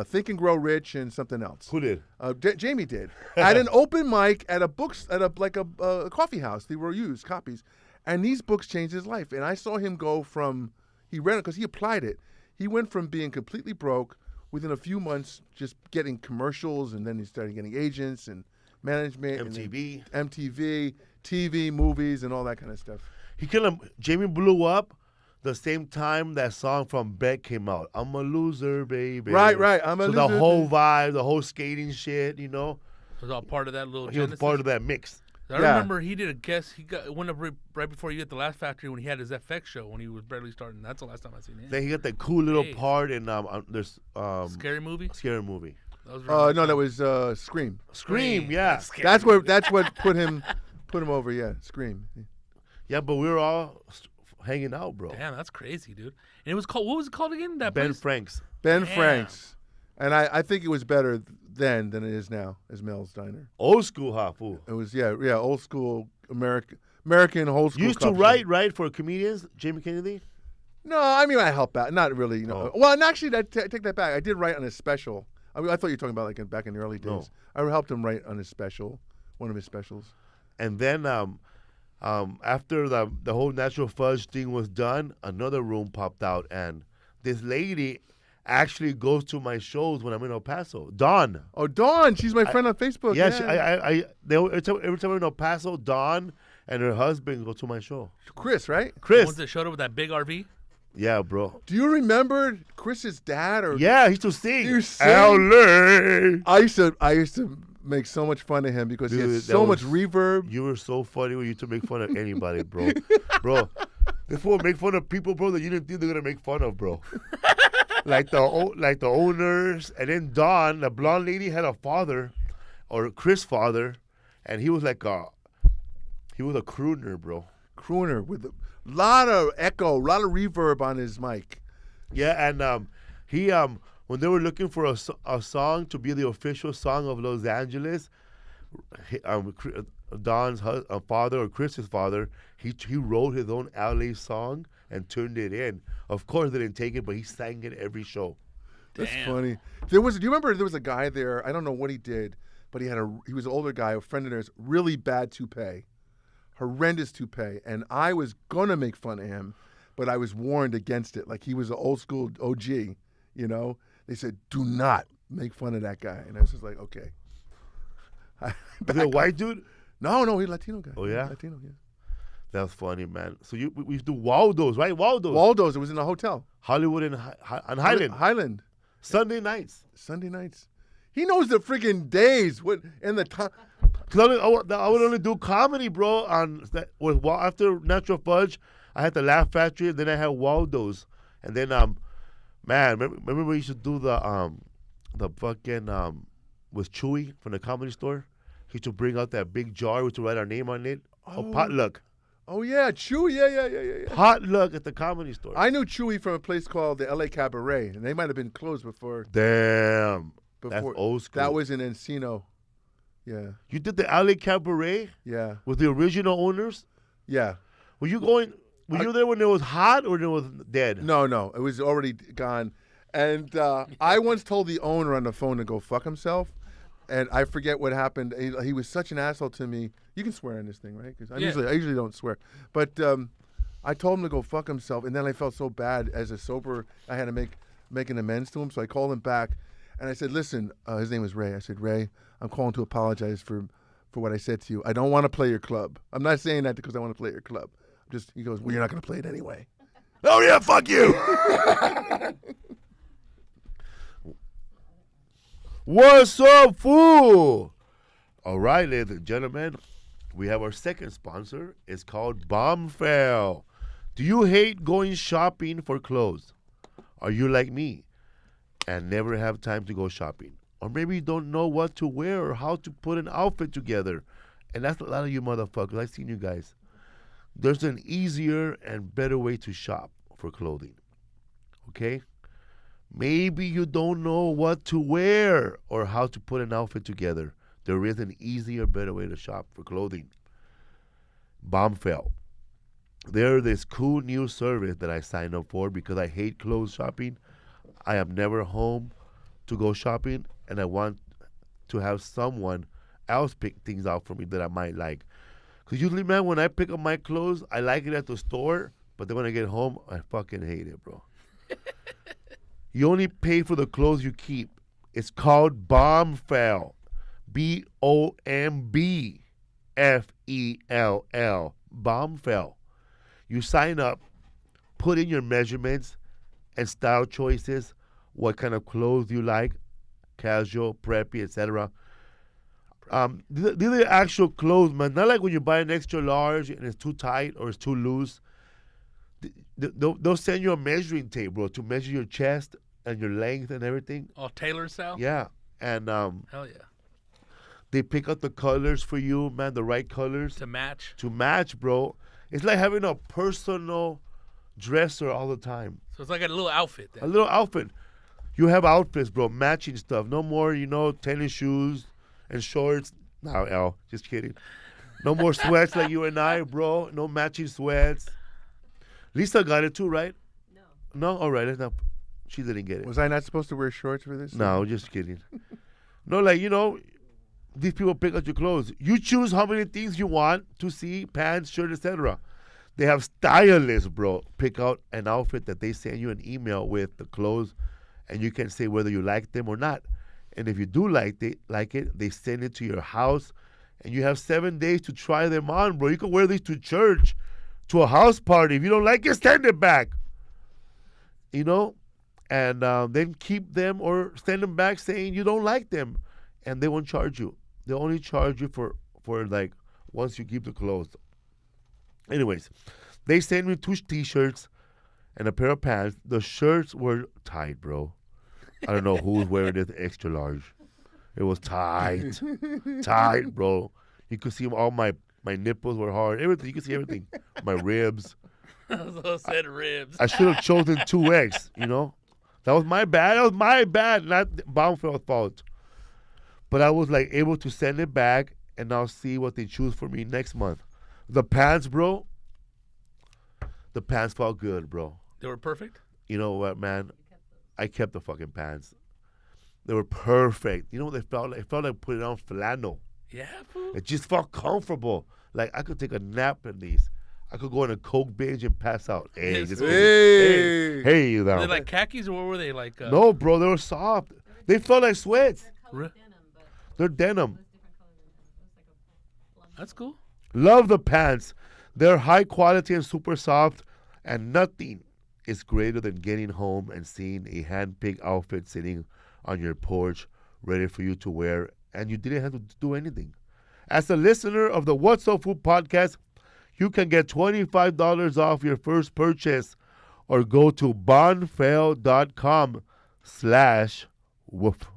[SPEAKER 3] Think and Grow Rich and something else.
[SPEAKER 1] Who did?
[SPEAKER 3] Jamie did. At an open mic at a coffee house. They were used copies, and these books changed his life. And I saw him go from, he read it because he applied it. He went from being completely broke within a few months, just getting commercials, and then he started getting agents and management,
[SPEAKER 1] MTV.
[SPEAKER 3] and MTV, TV, movies, and all that kind of stuff.
[SPEAKER 1] Jamie blew up the same time that song from Beck came out. I'm a loser, baby.
[SPEAKER 3] Right. I'm a
[SPEAKER 1] so
[SPEAKER 3] loser.
[SPEAKER 1] the whole vibe, the whole skating shit, you know.
[SPEAKER 2] It was all part of that little
[SPEAKER 1] He was
[SPEAKER 2] Genesis.
[SPEAKER 1] part of that mix.
[SPEAKER 2] I
[SPEAKER 3] Yeah.
[SPEAKER 2] remember he did a guest. Went up right before you at the Last Factory when he had his FX show when he was barely starting. That's the last time I seen him.
[SPEAKER 1] Then he got that cool little
[SPEAKER 2] Hey.
[SPEAKER 1] part in there's
[SPEAKER 2] Scary movie.
[SPEAKER 1] Scary Movie.
[SPEAKER 2] That was around
[SPEAKER 3] No, that was Scream.
[SPEAKER 1] Scream, yeah.
[SPEAKER 2] Scary
[SPEAKER 3] That's
[SPEAKER 2] movie.
[SPEAKER 3] what put him over. Yeah, Scream.
[SPEAKER 1] Yeah, but we were all hanging out, bro.
[SPEAKER 2] Damn, that's crazy, dude. And it was called. What was it called again? That
[SPEAKER 1] Ben
[SPEAKER 2] place?
[SPEAKER 1] Frank's.
[SPEAKER 3] Ben
[SPEAKER 2] Damn.
[SPEAKER 3] Frank's, and I think it was better then than it is now as Mel's Diner.
[SPEAKER 1] Old school, huh, fool?
[SPEAKER 3] It was old school American old school.
[SPEAKER 1] You used to
[SPEAKER 3] coffee shop.
[SPEAKER 1] write for comedians, Jamie Kennedy?
[SPEAKER 3] No, I mean I help out. Not really.
[SPEAKER 1] Oh.
[SPEAKER 3] Well, and actually, I take that back. I did write on his special. I thought you were talking about back in the early days.
[SPEAKER 1] No.
[SPEAKER 3] I helped him write on his special, one of his specials.
[SPEAKER 1] And then after the whole Natural Fudge thing was done, another room popped out, and this lady actually goes to my shows when I'm in El Paso. Dawn.
[SPEAKER 3] Oh, Dawn, she's my friend on Facebook.
[SPEAKER 1] Yeah,
[SPEAKER 3] Yeah.
[SPEAKER 1] every time I'm in El Paso, Dawn and her husband go to my show.
[SPEAKER 3] Chris, right?
[SPEAKER 2] The
[SPEAKER 1] Chris.
[SPEAKER 2] ones that showed up with that big RV.
[SPEAKER 1] Yeah, bro.
[SPEAKER 3] Do you remember Chris's dad? Or
[SPEAKER 1] Yeah, he used to sing.
[SPEAKER 3] You sing?
[SPEAKER 1] LA.
[SPEAKER 3] I used to make so much fun of him because he
[SPEAKER 1] Dude,
[SPEAKER 3] had
[SPEAKER 1] that
[SPEAKER 3] so much
[SPEAKER 1] was-
[SPEAKER 3] reverb.
[SPEAKER 1] You were so funny when you used to make fun of anybody, bro. Bro, this fool make fun of people, bro, that you didn't think they're gonna make fun of, bro. like the owners, and then Dawn, the blonde lady, had a father, or Chris' father, and he was like he was a crooner, bro.
[SPEAKER 3] Crooner with a lot of echo, a lot of reverb on his mic.
[SPEAKER 1] Yeah, and he when they were looking for a song to be the official song of Los Angeles, Don's father, or Chris's father, he wrote his own LA song and turned it in. Of course, they didn't take it, but he sang it every show.
[SPEAKER 3] That's
[SPEAKER 2] Damn.
[SPEAKER 3] funny. Do you remember there was a guy there? I don't know what he did, but he was an older guy, a friend of theirs, really bad toupee, horrendous toupee, and I was gonna make fun of him, but I was warned against it. Like he was an old school OG, you know. They said, "Do not make fun of that guy," and I was just like, "Okay."
[SPEAKER 1] Was it a white dude?
[SPEAKER 3] No, he's a Latino guy.
[SPEAKER 1] Oh, yeah?
[SPEAKER 3] Latino, yeah.
[SPEAKER 1] That's funny, man. So we used to do Waldo's, right? Waldo's.
[SPEAKER 3] Waldo's. It was in a hotel.
[SPEAKER 1] Hollywood and Highland.
[SPEAKER 3] Highland.
[SPEAKER 1] Sunday nights.
[SPEAKER 3] Sunday nights. He knows the freaking days. What in the time?
[SPEAKER 1] Cause I would only do comedy, bro. After Natural Fudge, I had the Laugh Factory, and then I had Waldo's, and then man, remember we used to do the fucking with Chewy from the Comedy Store. He used to bring out that big jar. We used to write our name on it. Oh, potluck.
[SPEAKER 3] Oh yeah, Chewy. Yeah.
[SPEAKER 1] Potluck at the Comedy Store.
[SPEAKER 3] I knew Chewy from a place called the LA Cabaret, and they might have been closed before.
[SPEAKER 1] Damn. That's old school.
[SPEAKER 3] That was in Encino. Yeah.
[SPEAKER 1] You did the LA Cabaret
[SPEAKER 3] Yeah.
[SPEAKER 1] with the original owners?
[SPEAKER 3] Yeah.
[SPEAKER 1] Were you going? Were you there when it was hot or when it was dead?
[SPEAKER 3] No, it was already gone. And I once told the owner on the phone to go fuck himself, and I forget what happened. He was such an asshole to me. You can swear on this thing, right? 'Cause I usually don't swear, but I told him to go fuck himself, and then I felt so bad as a sober. I had to make an amends to him, so I called him back, and I said, "Listen," his name was Ray. I said, "Ray, I'm calling to apologize for what I said to you. I don't want to play your club. I'm not saying that because I want to play your club. He goes, well, you're not going to play it anyway."
[SPEAKER 1] Oh yeah, fuck you. What's up, fool? All right, ladies and gentlemen, we have our second sponsor. It's called Bombfell. Do you hate going shopping for clothes? Are you like me and never have time to go shopping? Or maybe you don't know what to wear or how to put an outfit together. And that's a lot of you motherfuckers. I've seen you guys. There's an easier and better way to shop for clothing. Okay? Maybe you don't know what to wear or how to put an outfit together. There is an easier, better way to shop for clothing. Bombfell. They're this cool new service that I signed up for because I hate clothes shopping. I am never home to go shopping, and I want to have someone else pick things out for me that I might like. Because usually, man, when I pick up my clothes, I like it at the store, but then when I get home, I fucking hate it, bro. You only pay for the clothes you keep. It's called Bombfell. BOMBFELL. Bombfell. You sign up, put in your measurements and style choices, what kind of clothes you like, casual, preppy, etc. These are actual clothes, man. Not like when you buy an extra large and it's too tight or it's too loose. They'll send you a measuring tape, bro, to measure your chest and your length and everything.
[SPEAKER 2] Oh, tailor style?
[SPEAKER 1] Yeah. And
[SPEAKER 2] hell yeah.
[SPEAKER 1] They pick out the colors for you, man, the right colors.
[SPEAKER 2] To match?
[SPEAKER 1] To match, bro. It's like having a personal dresser all the time.
[SPEAKER 2] So it's like a little outfit then.
[SPEAKER 1] A little outfit. You have outfits, bro, matching stuff. No more, tennis shoes and shorts. No, L, just kidding. No more sweats like you and I, bro. No matching sweats. Lisa got it too, right?
[SPEAKER 4] No.
[SPEAKER 1] No? All right. That's not, she didn't get it.
[SPEAKER 3] Was I not supposed to wear shorts for this?
[SPEAKER 1] No, just kidding. No, like, these people pick out your clothes. You choose how many things you want to see, pants, shirt, etc. They have stylists, bro, pick out an outfit that they send you an email with the clothes, and you can say whether you like them or not. And if you do like it, they send it to your house, and you have 7 days to try them on, bro. You can wear these to church, to a house party. If you don't like it, send it back. And then keep them or send them back saying you don't like them, and they won't charge you. They only charge you for like once you keep the clothes. Anyways, they sent me 2 T-shirts and a pair of pants. The shirts were tight, bro. I don't know who was wearing this extra large. It was tight. Tight, bro. You could see all my nipples were hard. Everything. You could see everything. My ribs.
[SPEAKER 2] I said ribs.
[SPEAKER 1] I should have chosen 2X, That was my bad. That was my bad, not Bombfell's fault. But I was like able to send it back, and I'll see what they choose for me next month. The pants, bro. The pants felt good, bro.
[SPEAKER 2] They were perfect?
[SPEAKER 1] You know what, man? I kept the fucking pants. They were perfect. You know what they felt like? It felt like putting on flannel.
[SPEAKER 2] Yeah, fool.
[SPEAKER 1] It just felt comfortable. Like I could take a nap in these. I could go on a Coke binge and pass out. Hey,
[SPEAKER 2] Yes,
[SPEAKER 1] hey, you
[SPEAKER 2] Were
[SPEAKER 1] know.
[SPEAKER 2] they like khakis or what were they like?
[SPEAKER 1] No, bro, they were soft. They felt like sweats.
[SPEAKER 4] They're colored
[SPEAKER 2] Re-
[SPEAKER 4] denim, but
[SPEAKER 1] They're
[SPEAKER 4] it
[SPEAKER 1] denim.
[SPEAKER 4] was different color than denim. It was like a plum.
[SPEAKER 2] That's cool.
[SPEAKER 1] Love the pants. They're high quality and super soft, and nothing is greater than getting home and seeing a hand-picked outfit sitting on your porch ready for you to wear, and you didn't have to do anything. As a listener of the What's Up Food podcast, you can get $25 off your first purchase, or go to bonfell.com/woof.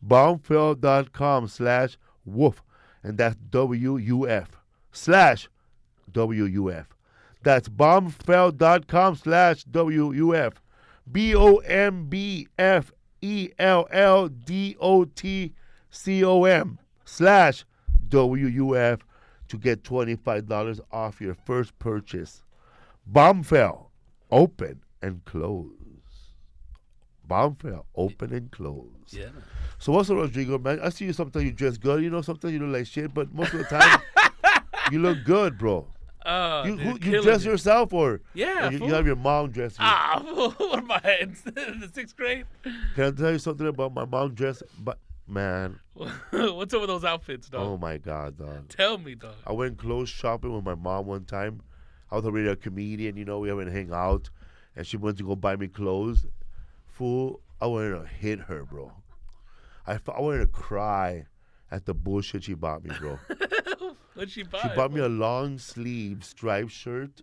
[SPEAKER 1] bonfell.com/woof, and that's WUF/WUF. That's bombfell.com/WUF. BOMBFELLDOTCOM/WUF to get $25 off your first purchase. Bombfell, open and close. Bombfell, open and close.
[SPEAKER 2] Yeah.
[SPEAKER 1] So what's up, Rodrigo, man? I see you sometimes you dress good, sometimes you look like shit, but most of the time you look good, bro. You
[SPEAKER 2] killing
[SPEAKER 1] dress
[SPEAKER 2] it.
[SPEAKER 1] yourself or
[SPEAKER 2] Yeah,
[SPEAKER 1] you
[SPEAKER 2] fool.
[SPEAKER 1] have your mom dress you?
[SPEAKER 2] What am I in the 6th grade?
[SPEAKER 1] Can I tell you something about my mom dress? But man,
[SPEAKER 2] What's up with those outfits, dog?
[SPEAKER 1] oh my God, dog.
[SPEAKER 2] Tell me, dog.
[SPEAKER 1] I went clothes shopping with my mom one time. I was already a comedian, we haven't hang out, and she went to go buy me clothes. Fool, I wanted to hit her, bro. I wanted to cry at the bullshit she bought me, bro.
[SPEAKER 2] What'd she buy?
[SPEAKER 1] She bought me a long sleeve striped shirt,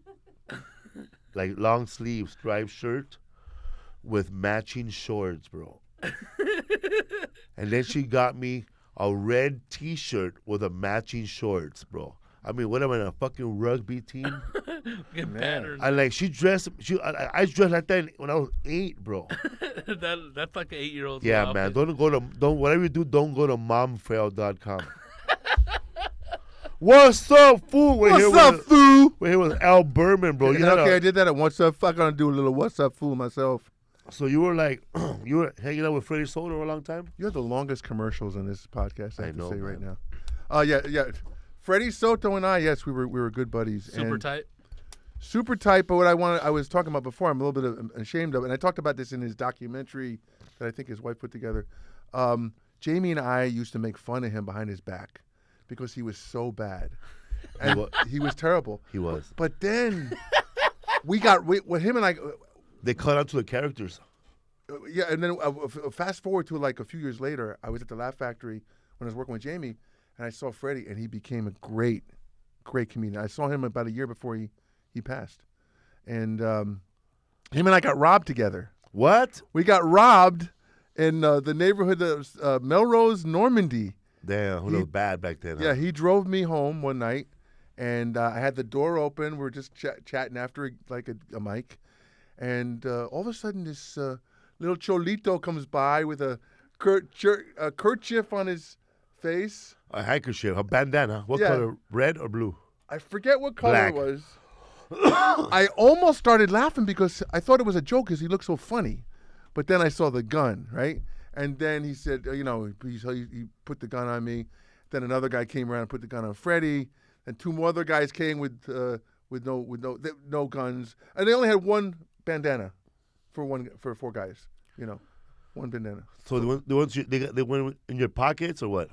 [SPEAKER 1] like long sleeve striped shirt with matching shorts, bro. And then she got me a red T-shirt with a matching shorts, bro. I mean, what am I, in a fucking rugby team?
[SPEAKER 2] Get battered.
[SPEAKER 1] I like, I dressed like that when I was 8, bro.
[SPEAKER 2] That's like an 8-year-old.
[SPEAKER 1] Yeah, man. Whatever you do, don't go to momfail.com. What's up, fool?
[SPEAKER 3] What's up, fool?
[SPEAKER 1] We're here with Al Berman, bro.
[SPEAKER 3] Okay, I did that at What's Up. I'm gonna do a little What's Up, fool myself.
[SPEAKER 1] So you were like, you were hanging out with Freddie Soto for a long time?
[SPEAKER 3] You have the longest commercials in this podcast. I have
[SPEAKER 1] know,
[SPEAKER 3] to say right
[SPEAKER 1] man.
[SPEAKER 3] now. Yeah. Freddie Soto and I, yes, we were good buddies.
[SPEAKER 2] Super
[SPEAKER 3] and
[SPEAKER 2] tight.
[SPEAKER 3] Super tight. But what I was talking about before, I'm a little bit ashamed of, and I talked about this in his documentary that I think his wife put together. Jamie and I used to make fun of him behind his back because he was so bad, and he was terrible.
[SPEAKER 1] He was.
[SPEAKER 3] But then with him and I.
[SPEAKER 1] They cut out to the characters.
[SPEAKER 3] Yeah, and then fast forward to like a few years later, I was at the Laugh Factory when I was working with Jamie, and I saw Freddie, and he became a great comedian. I saw him about a year before he passed, and him and I got robbed together.
[SPEAKER 1] What?
[SPEAKER 3] We got robbed in the neighborhood of Melrose, Normandy.
[SPEAKER 1] Damn, who was bad back then?
[SPEAKER 3] Yeah, he drove me home one night, and I had the door open. We were just chatting after a mic, and all of a sudden this little cholito comes by with a kerchief on his face.
[SPEAKER 1] A handkerchief, a bandana. What
[SPEAKER 3] Yeah.
[SPEAKER 1] color? Red or blue?
[SPEAKER 3] I forget what color
[SPEAKER 1] Black.
[SPEAKER 3] it was. I almost started laughing because I thought it was a joke because he looked so funny. But then I saw the gun, right? And then he said, he put the gun on me. Then another guy came around and put the gun on Freddie. And 2 more other guys came with no guns. And they only had one bandana for 4 guys. One bandana.
[SPEAKER 1] So they went in your pockets or what?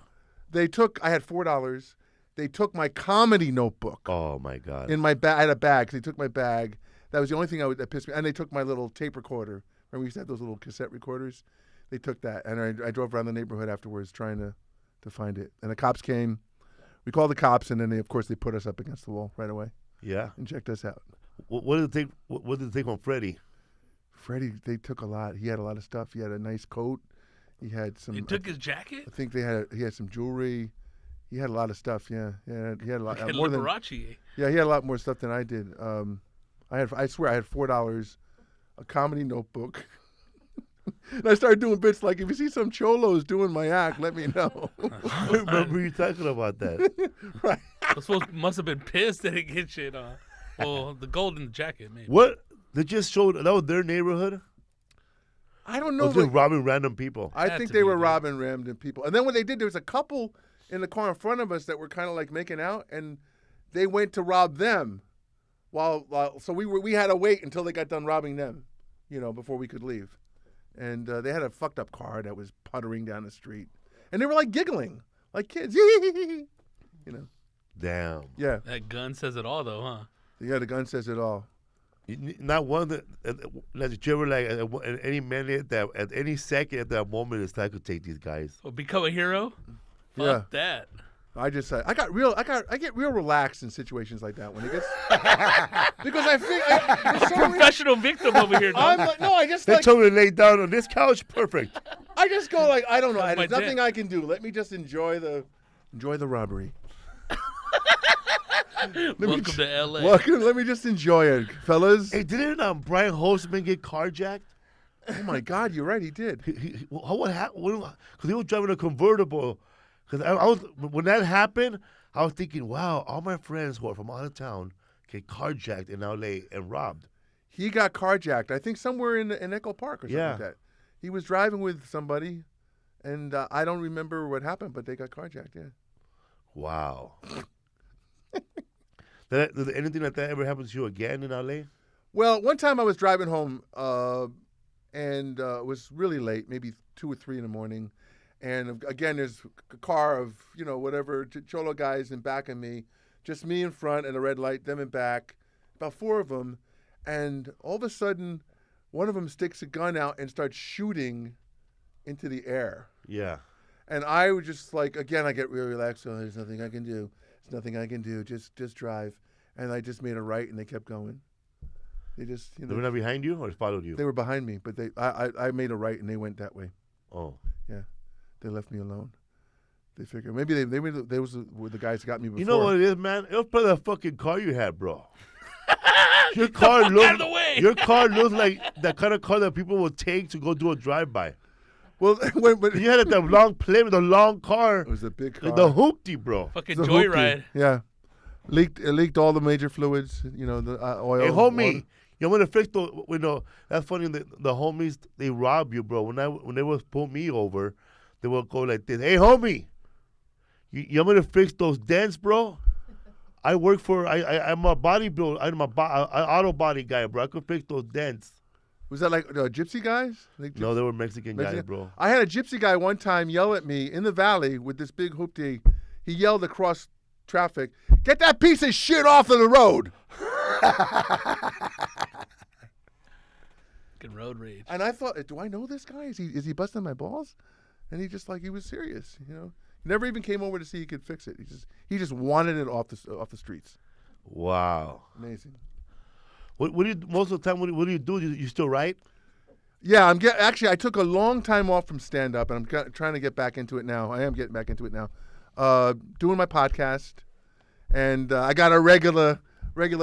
[SPEAKER 3] I had $4. They took my comedy notebook.
[SPEAKER 1] Oh my God!
[SPEAKER 3] In my bag, I had a bag. They took my bag. That was the only thing that pissed me. And they took my little tape recorder. Remember we used to have those little cassette recorders? They took that, and I drove around the neighborhood afterwards trying to find it. And the cops came. We called the cops, and then they put us up against the wall right away
[SPEAKER 1] Yeah.
[SPEAKER 3] and checked us out.
[SPEAKER 1] What did they take? What did they take on Freddie?
[SPEAKER 3] Freddie, they took a lot. He had a lot of stuff. He had a nice coat. He had some.
[SPEAKER 2] They took his jacket.
[SPEAKER 3] I think he had some jewelry. He had a lot of stuff. Yeah. He had a lot
[SPEAKER 2] Like
[SPEAKER 3] more than.
[SPEAKER 2] Liberace.
[SPEAKER 3] Yeah, he had a lot more stuff than I did. I swear I had $4, a comedy notebook. And I started doing bits like, if you see some cholos doing my act, let me know.
[SPEAKER 1] I remember you talking about that.
[SPEAKER 3] Right.
[SPEAKER 2] Those folks must have been pissed they didn't get shit on. Well, the gold in the jacket, maybe.
[SPEAKER 1] What? They just showed that was their neighborhood?
[SPEAKER 3] I don't
[SPEAKER 1] Or
[SPEAKER 3] know.
[SPEAKER 1] was just robbing random people?
[SPEAKER 3] I
[SPEAKER 2] Had
[SPEAKER 3] think
[SPEAKER 2] to
[SPEAKER 3] they
[SPEAKER 2] be,
[SPEAKER 3] were
[SPEAKER 2] dude.
[SPEAKER 3] robbing random people. And then what they did, there was a couple in the car in front of us that were kind of like making out, and they went to rob them. So we had to wait until they got done robbing them, before we could leave. And they had a fucked up car that was puttering down the street, and they were like giggling, like kids,
[SPEAKER 1] Damn.
[SPEAKER 3] Yeah,
[SPEAKER 2] That gun says it all, though, huh?
[SPEAKER 3] yeah. The gun says it all.
[SPEAKER 1] Not one that you ever like at any minute, that at any second at that moment, it's like I could take these guys.
[SPEAKER 2] Well, become a hero?
[SPEAKER 3] Yeah.
[SPEAKER 2] Fuck that.
[SPEAKER 3] I get real relaxed in situations like that when it gets because I think for some reason,
[SPEAKER 2] Professional victim over here,
[SPEAKER 3] I'm
[SPEAKER 2] dog.
[SPEAKER 3] like, no, I just
[SPEAKER 1] They
[SPEAKER 3] like
[SPEAKER 1] told me to lay down on this couch. Perfect.
[SPEAKER 3] I just go like, I don't know.
[SPEAKER 2] That's my
[SPEAKER 3] There's nothing
[SPEAKER 2] dick.
[SPEAKER 3] I can do. Let me just enjoy the robbery.
[SPEAKER 2] Welcome to L.A.
[SPEAKER 3] Welcome. Let me just enjoy it, fellas.
[SPEAKER 1] Hey, didn't Brian Holtzman get carjacked?
[SPEAKER 3] Oh my God, you're right. He did.
[SPEAKER 1] What happened? Because he was driving a convertible. Because I was when that happened, I was thinking, wow, all my friends who are from out of town get carjacked in LA and robbed.
[SPEAKER 3] He got carjacked. I think somewhere in Echo Park or something
[SPEAKER 1] Yeah.
[SPEAKER 3] like that. He was driving with somebody, and I don't remember what happened, but they got carjacked. Yeah.
[SPEAKER 1] Wow. Did anything like that ever happen to you again in LA?
[SPEAKER 3] Well, one time I was driving home, and it was really late, maybe 2 or 3 in the morning. And again, there's a car of, whatever, Cholo guys in back of me, just me in front and a red light, them in back, about 4 of them. And all of a sudden, one of them sticks a gun out and starts shooting into the air.
[SPEAKER 1] Yeah.
[SPEAKER 3] And I was just like, again, I get really relaxed. So there's nothing I can do. There's nothing I can do. Just drive. And I just made a right, and they kept going. They just,
[SPEAKER 1] They were not behind you or followed you?
[SPEAKER 3] they were behind me, but I made a right, and they went that way.
[SPEAKER 1] Oh.
[SPEAKER 3] Yeah, they left me alone. They figured maybe they were the guys that got me before.
[SPEAKER 1] You know what it is, man? It was probably the fucking car you had, bro. Your car
[SPEAKER 2] Fuck
[SPEAKER 1] looks.
[SPEAKER 2] out of the way.
[SPEAKER 1] Your car looks like that kind of car that people will take to go do a drive-by.
[SPEAKER 3] Well, when
[SPEAKER 1] You had that long Plymouth, the long car,
[SPEAKER 3] it was a big car.
[SPEAKER 1] the hoopty, bro.
[SPEAKER 2] Fucking
[SPEAKER 3] It was a hoopty.
[SPEAKER 2] joyride.
[SPEAKER 3] Yeah, it leaked all the major fluids. The oil.
[SPEAKER 1] Hey, homie,
[SPEAKER 3] water.
[SPEAKER 1] you want to fix the? That's funny. The homies they rob you, bro. When they would pull me over, they would go like this. Hey, homie, you want to fix those dents, bro? I work for. I'm a bodybuilder. I'm an auto body guy, bro. I could fix those dents.
[SPEAKER 3] Was that like gypsy guys? Like
[SPEAKER 1] No, they were Mexican guys,
[SPEAKER 3] Mexican?
[SPEAKER 1] bro.
[SPEAKER 3] I had a gypsy guy one time yell at me in the valley with this big hoopty. He yelled across traffic, "Get that piece of shit off of the road!"
[SPEAKER 2] Fucking road rage.
[SPEAKER 3] And I thought, do I know this guy? Is he busting my balls? And he just he was serious, He never even came over to see he could fix it. He just wanted it off the streets.
[SPEAKER 1] Wow.
[SPEAKER 3] Amazing.
[SPEAKER 1] What do you most of the time? What do you do? You still write?
[SPEAKER 3] Yeah, actually I took a long time off from stand up, and I'm trying to get back into it now. I am getting back into it now. Doing my podcast, and I got a regular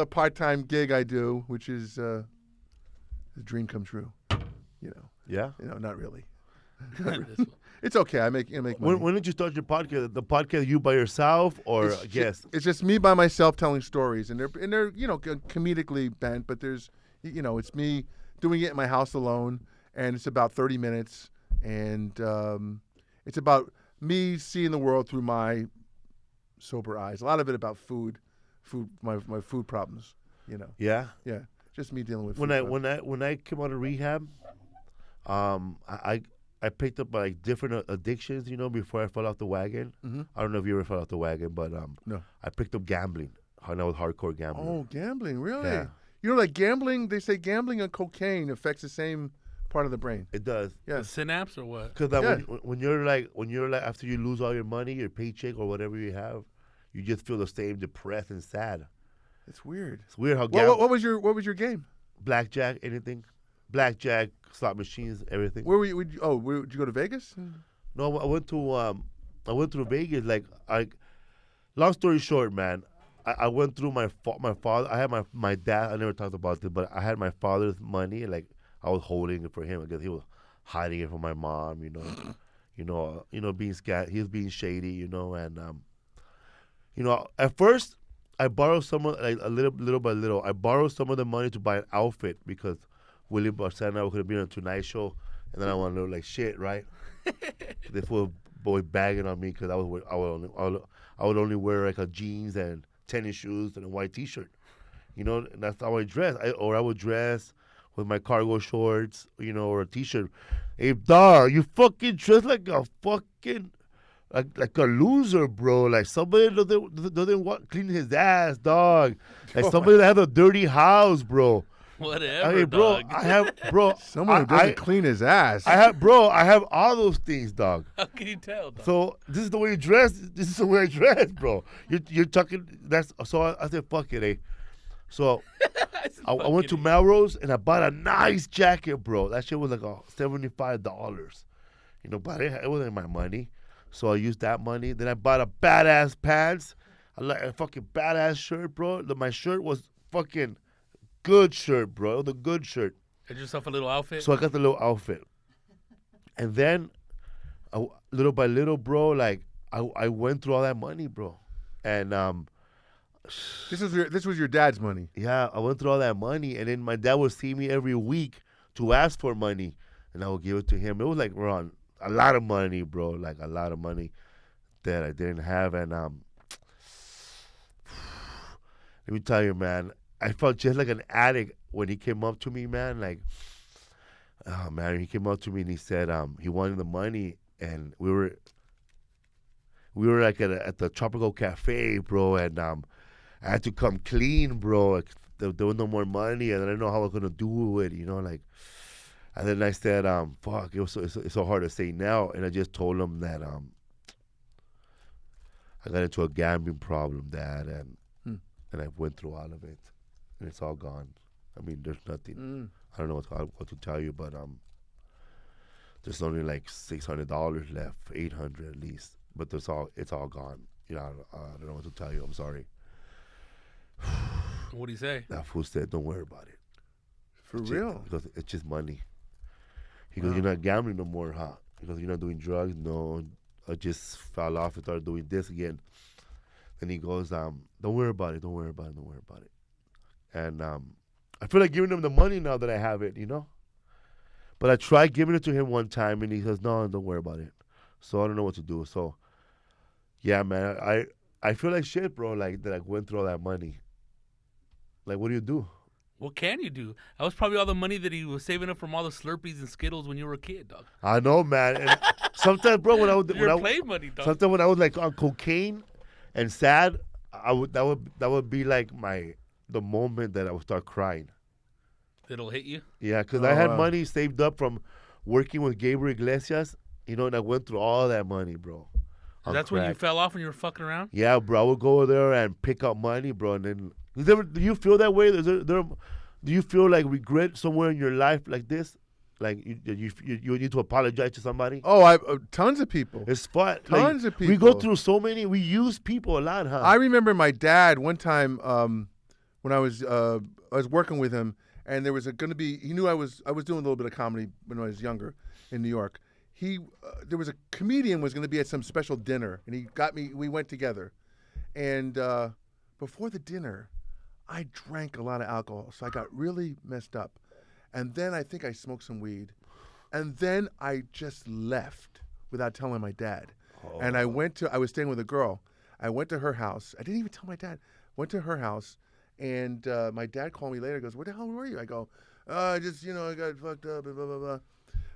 [SPEAKER 3] part-time gig I do, which is a dream come true.
[SPEAKER 1] Yeah.
[SPEAKER 3] Not really.
[SPEAKER 2] This one.
[SPEAKER 3] It's okay. I make money.
[SPEAKER 1] When did you start your podcast? The podcast you by yourself or a guest?
[SPEAKER 3] It's just me by myself telling stories, and they're comedically bent, but there's it's me doing it in my house alone, and it's about 30 minutes, and it's about me seeing the world through my sober eyes. A lot of it about my food problems.
[SPEAKER 1] Yeah.
[SPEAKER 3] Yeah, just me dealing with
[SPEAKER 1] When
[SPEAKER 3] food
[SPEAKER 1] I
[SPEAKER 3] problems.
[SPEAKER 1] when I came out of rehab, I picked up like different addictions, before I fell off the wagon.
[SPEAKER 3] Mhm.
[SPEAKER 1] I don't know if you ever fell off the wagon, but
[SPEAKER 3] No.
[SPEAKER 1] I picked up gambling. I was hardcore gambling.
[SPEAKER 3] Oh, gambling, really?
[SPEAKER 1] Yeah.
[SPEAKER 3] Like gambling. They say gambling and cocaine affects the same part of the brain.
[SPEAKER 1] It does.
[SPEAKER 3] Yeah.
[SPEAKER 2] The synapse or what?
[SPEAKER 1] Because
[SPEAKER 3] Yeah.
[SPEAKER 1] when you're like after you lose all your money, your paycheck or whatever you have, you just feel the same, depressed and sad.
[SPEAKER 3] It's weird.
[SPEAKER 1] It's weird how
[SPEAKER 3] What was your game?
[SPEAKER 1] blackjack, anything, blackjack, slot machines, everything.
[SPEAKER 3] Where were you? Did you go to Vegas?
[SPEAKER 1] No, I went to Vegas. Long story short, man, I went through my father. I had my dad. I never talked about this, but I had my father's money. Like I was holding it for him because he was hiding it from my mom. Being scat. He was being shady. And at first I borrowed some a little by little. I borrowed some of the money to buy an outfit because William Barcena could have been on Tonight Show, and then I want to look like shit, right? They were boys bagging on me because I would only wear like a jeans and tennis shoes and a white T-shirt, and that's how I dress. I would dress with my cargo shorts, or a T-shirt. Hey, dog, you fucking dress like a fucking like a loser, bro. Like somebody doesn't want clean his ass, dog. Like somebody that has a dirty house, bro.
[SPEAKER 2] Whatever,
[SPEAKER 1] Hey, bro,
[SPEAKER 2] dog.
[SPEAKER 1] I have, bro.
[SPEAKER 3] Someone who doesn't clean his ass.
[SPEAKER 1] I have all those things, dog.
[SPEAKER 2] How can you tell, dog?
[SPEAKER 1] So this is the way you dress. This is the way I dress, bro. You're talking. So I said, fuck it, eh. So I went to Melrose and I bought a nice jacket, bro. That shit was like $75, but it wasn't my money. So I used that money. Then I bought a badass pants, a fucking badass shirt, bro. My shirt was fucking good shirt, bro. The good shirt.
[SPEAKER 2] Get yourself a little outfit.
[SPEAKER 1] So I got the little outfit. And then, little by little, bro, like, I went through all that money, bro. And
[SPEAKER 3] This was your dad's money.
[SPEAKER 1] yeah, I went through all that money, and then my dad would see me every week to ask for money, and I would give it to him. It was like around a lot of money, bro, like a lot of money that I didn't have. And let me tell you, man, I felt just like an addict when he came up to me, man. Like, oh man, he came up to me and he said he wanted the money, and we were like at the Tropical Cafe, bro, and I had to come clean, bro. Like, there was no more money, and I didn't know how I was gonna do it, you know, like. And then I said, fuck, it's so hard to say now, and I just told him that I got into a gambling problem, Dad, and I went through all of it, and it's all gone. I mean, there's nothing. I don't know what to tell you, but there's only like $600 left, $800 at least, but it's all gone. You know, I don't know what to tell you. I'm sorry.
[SPEAKER 2] What do you say?
[SPEAKER 1] That fool said, "Don't worry about it."
[SPEAKER 3] For real?
[SPEAKER 1] Because it's just money. He goes, "You're not gambling no more, huh?" He goes, "You're not doing drugs?" No, I just fell off and started doing this again. And he goes, "Don't worry about it. Don't worry about it. Don't worry about it." And I feel like giving him the money now that I have it, you know. But I tried giving it to him one time, and he says, "No, don't worry about it." So I don't know what to do. So, yeah, man, I feel like shit, bro. Like that I went through all that money. Like, what do you do?
[SPEAKER 2] What can you do? That was probably all the money that he was saving up from all the Slurpees and Skittles when you were a kid, dog.
[SPEAKER 1] I know, man. And sometimes, bro, when I would
[SPEAKER 2] play money, dog.
[SPEAKER 1] sometimes when I was like on cocaine and sad, that would be like the moment that I would start crying.
[SPEAKER 2] It'll hit you.
[SPEAKER 1] Yeah, because I had money saved up from working with Gabriel Iglesias, you know, and I went through all that money, bro.
[SPEAKER 2] That's when you fell off when you were fucking around?
[SPEAKER 1] Yeah, bro. I would go over there and pick up money, bro. And then, do you feel that way? Do you feel like regret somewhere in your life like this? Like you need to apologize to somebody?
[SPEAKER 3] Oh, tons of people.
[SPEAKER 1] It's fun.
[SPEAKER 3] Tons of people.
[SPEAKER 1] We go through so many. We use people a lot, huh?
[SPEAKER 3] I remember my dad one time when I was working with him, and there was going to be. He knew I was doing a little bit of comedy when I was younger in New York. There was a comedian was going to be at some special dinner, and he got me. We went together, and before the dinner, I drank a lot of alcohol, so I got really messed up. And then I think I smoked some weed. And then I just left without telling my dad. Oh. And I was staying with a girl. I went to her house. I didn't even tell my dad. Went to her house, and my dad called me later. Goes, "Where the hell were you?" I go, I got fucked up, and blah, blah, blah.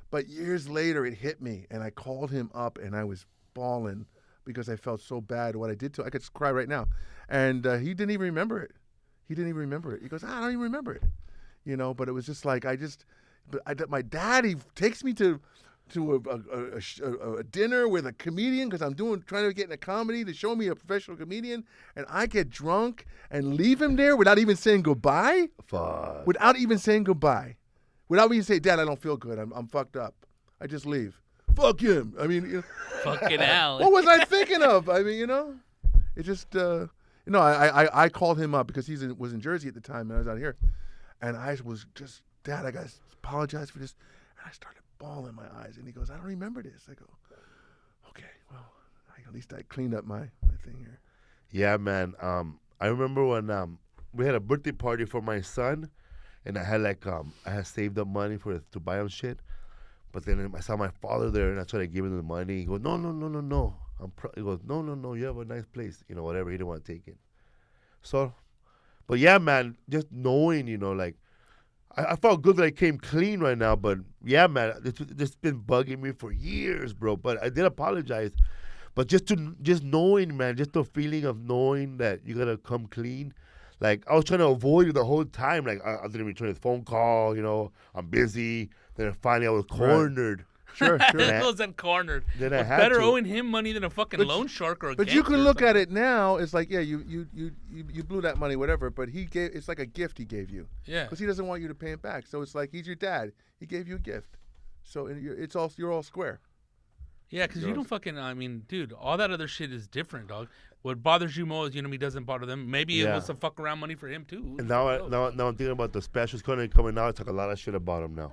[SPEAKER 3] But years later, it hit me, and I called him up, and I was bawling because I felt so bad what I did to him. I could cry right now. And he didn't even remember it. He goes, "I don't even remember it." You know, but it was just like, my dad, he takes me to a dinner with a comedian because I'm trying to get in a comedy to show me a professional comedian, and I get drunk and leave him there without even saying goodbye.
[SPEAKER 1] Fuck.
[SPEAKER 3] Without even saying goodbye. Without even saying, "Dad, I don't feel good. I'm fucked up." I just leave. Fuck him. I mean,
[SPEAKER 2] fucking hell.
[SPEAKER 3] What was I thinking of? I mean, it just, I called him up because he was in Jersey at the time and I was out here. And I was just, "Dad, I got to apologize for this." And I started bawling my eyes. And he goes, "I don't remember this." I go, "Okay, well, at least I cleaned up my thing here."
[SPEAKER 1] Yeah, man. I remember when we had a birthday party for my son, and I had I had saved up money to buy him shit. But then I saw my father there, and I tried to give him the money. He goes, "No. He goes, no. You have a nice place, whatever." He didn't want to take it. So. But yeah, man, just knowing, like, I felt good that I came clean right now. But yeah, man, it's been bugging me for years, bro. But I did apologize. But just knowing, man, just the feeling of knowing that you gotta come clean. Like, I was trying to avoid it the whole time. Like, I didn't return his phone call. I'm busy. Then finally, I was cornered.
[SPEAKER 3] Right. Sure.
[SPEAKER 2] That was cornered.
[SPEAKER 1] Then I had
[SPEAKER 2] better
[SPEAKER 1] to.
[SPEAKER 2] owing him money than a fucking loan shark or a
[SPEAKER 3] But you can look at it now. It's like, yeah, you blew that money, whatever. But it's like a gift he gave you.
[SPEAKER 2] Yeah.
[SPEAKER 3] Because he doesn't want you to pay him back. So it's like he's your dad. He gave you a gift. So you're all square.
[SPEAKER 2] Yeah, because you don't fucking. I mean, dude, all that other shit is different, dog. What bothers you more is, he doesn't bother them. Maybe it
[SPEAKER 1] Yeah.
[SPEAKER 2] was some fuck around money for him too.
[SPEAKER 1] And now I'm thinking about the specials coming out. I talk a lot of shit about them now.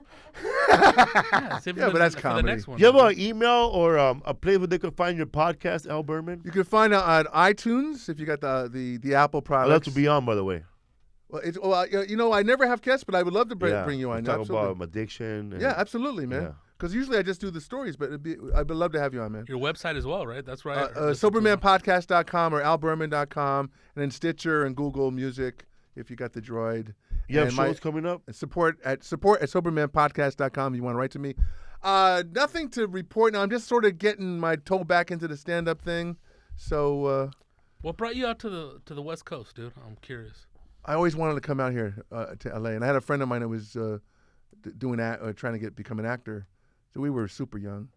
[SPEAKER 3] Yeah, but that's
[SPEAKER 2] for
[SPEAKER 3] comedy.
[SPEAKER 2] The next one,
[SPEAKER 1] You have an email or a place where they could find your podcast, Al Berman?
[SPEAKER 3] You can find it on iTunes if you got the Apple
[SPEAKER 1] I'd
[SPEAKER 3] products.
[SPEAKER 1] love to be on, by the way.
[SPEAKER 3] Well, I never have guests, but I would love to bring you on.
[SPEAKER 1] Talk
[SPEAKER 3] Absolutely.
[SPEAKER 1] about addiction. And,
[SPEAKER 3] Yeah, absolutely, man.
[SPEAKER 1] Yeah.
[SPEAKER 3] Because usually I just do the stories, but I'd love to have you on, man.
[SPEAKER 2] Your website as well, right? That's right.
[SPEAKER 3] Sobermanpodcast.com or alberman.com, and then Stitcher and Google Music if you got the Droid.
[SPEAKER 1] You have
[SPEAKER 3] And
[SPEAKER 1] shows coming up?
[SPEAKER 3] Support at sobermanpodcast.com if you want to write to me. Nothing to report now. I'm just sort of getting my toe back into the stand-up thing. So
[SPEAKER 2] what brought you out to the West Coast, dude? I'm curious.
[SPEAKER 3] I always wanted to come out here to LA, and I had a friend of mine that was trying to become an actor. So we were super young,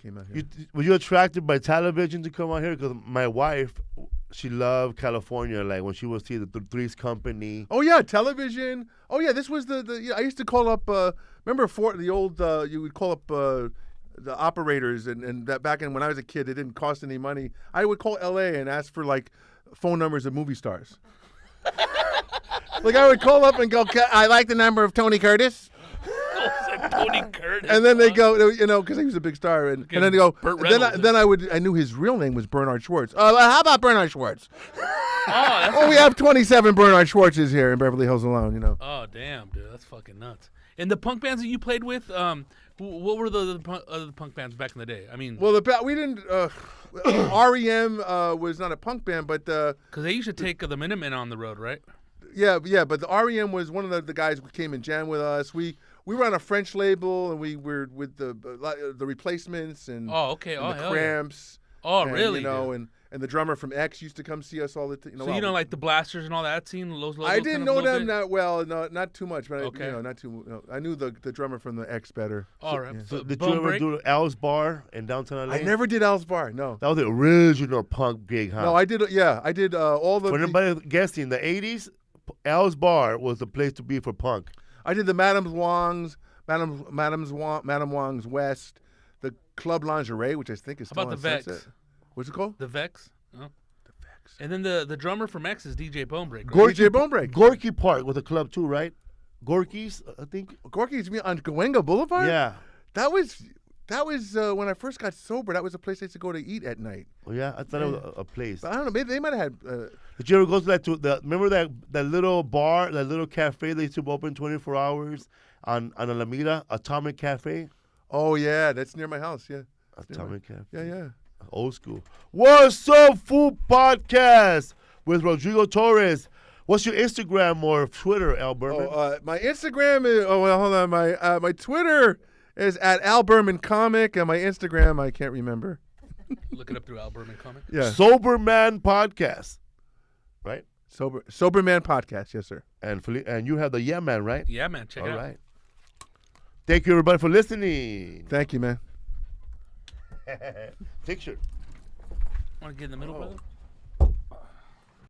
[SPEAKER 3] came out here.
[SPEAKER 1] Were you attracted by television to come out here? Because my wife, she loved California. Like when she would see the Three's Company.
[SPEAKER 3] Oh yeah, television. Oh yeah, this was I used to call up. Remember the old? You would call up the operators, and that back when I was a kid, it didn't cost any money. I would call LA and ask for like phone numbers of movie stars. Like I would call up and go, I like the number of Tony Curtis.
[SPEAKER 2] Tony Curtis.
[SPEAKER 3] And then they go, because he was a big star, and then they go.
[SPEAKER 2] Burt
[SPEAKER 3] I knew his real name was Bernard Schwartz. How about Bernard Schwartz?
[SPEAKER 2] Oh,
[SPEAKER 3] we have 27 Bernard Schwartzes here in Beverly Hills alone.
[SPEAKER 2] Oh, damn, dude, that's fucking nuts. And the punk bands that you played with, what were the punk bands back in the day? I mean,
[SPEAKER 3] Well, we didn't. REM was not a punk band, but
[SPEAKER 2] because they used to take the Minutemen on the road, right?
[SPEAKER 3] yeah. But the REM was one of the guys who came and jammed with us. We were on a French label, and we were with the Replacements and
[SPEAKER 2] Oh, okay.
[SPEAKER 3] and
[SPEAKER 2] Oh,
[SPEAKER 3] the
[SPEAKER 2] hell
[SPEAKER 3] Cramps.
[SPEAKER 2] yeah. Oh,
[SPEAKER 3] and,
[SPEAKER 2] really? dude?
[SPEAKER 3] And the drummer from X used to come see us all the time.
[SPEAKER 2] So like the Blasters and all that scene? Those
[SPEAKER 3] I didn't know them
[SPEAKER 2] that.
[SPEAKER 3] that well, not too much, but
[SPEAKER 2] Okay.
[SPEAKER 3] not too. No, I knew the drummer from the X better.
[SPEAKER 2] All right.
[SPEAKER 1] So did
[SPEAKER 2] Bone
[SPEAKER 1] you ever
[SPEAKER 2] Break?
[SPEAKER 1] do Al's Bar in downtown LA?
[SPEAKER 3] I never did Al's Bar. No,
[SPEAKER 1] That was the original punk gig, huh?
[SPEAKER 3] no, I did. Yeah, I did all the.
[SPEAKER 1] For anybody guessing, the 80s, Al's Bar was the place to be for punk.
[SPEAKER 3] I did the Madame Wong's West, the Club Lingerie, which I think is
[SPEAKER 2] How
[SPEAKER 3] still
[SPEAKER 2] about
[SPEAKER 3] on
[SPEAKER 2] the Vex?
[SPEAKER 3] Sunset. What's it called?
[SPEAKER 2] The Vex? Oh.
[SPEAKER 3] The Vex.
[SPEAKER 2] And then the drummer from X is DJ Bonebreak, right?
[SPEAKER 3] DJ Bonebreak.
[SPEAKER 1] Gorky Park was a club too, right? Gorky's, I think.
[SPEAKER 3] Gorky's on Cahuenga Boulevard.
[SPEAKER 1] Yeah.
[SPEAKER 3] That was when I first got sober. That was a place I used to go to eat at night.
[SPEAKER 1] Oh yeah, I thought it was a place.
[SPEAKER 3] But I don't know. Maybe they might have had.
[SPEAKER 1] Did you ever go to remember that little bar, that little cafe they used to open 24 hours on Alameda, Atomic Cafe?
[SPEAKER 3] Oh yeah, that's near my house. Yeah.
[SPEAKER 1] Atomic Cafe.
[SPEAKER 3] Yeah.
[SPEAKER 1] Old school. What's up, Food Podcast with Rodrigo Torres. What's your Instagram or Twitter, Al Berman?
[SPEAKER 3] My Instagram is. Oh well, hold on. My Twitter is at Al Berman Comic, and my Instagram I can't remember.
[SPEAKER 2] Look it up through Al Berman Comic.
[SPEAKER 3] Yeah.
[SPEAKER 1] Sober Man Podcast, right?
[SPEAKER 3] Sober Man Podcast. Yes, sir.
[SPEAKER 1] And you have the Yeah Man, right?
[SPEAKER 2] Yeah, man. Check it
[SPEAKER 1] All
[SPEAKER 2] out.
[SPEAKER 1] right. Thank you, everybody, for listening.
[SPEAKER 3] Thank you, man.
[SPEAKER 1] Picture.
[SPEAKER 2] Want to get in the middle, brother?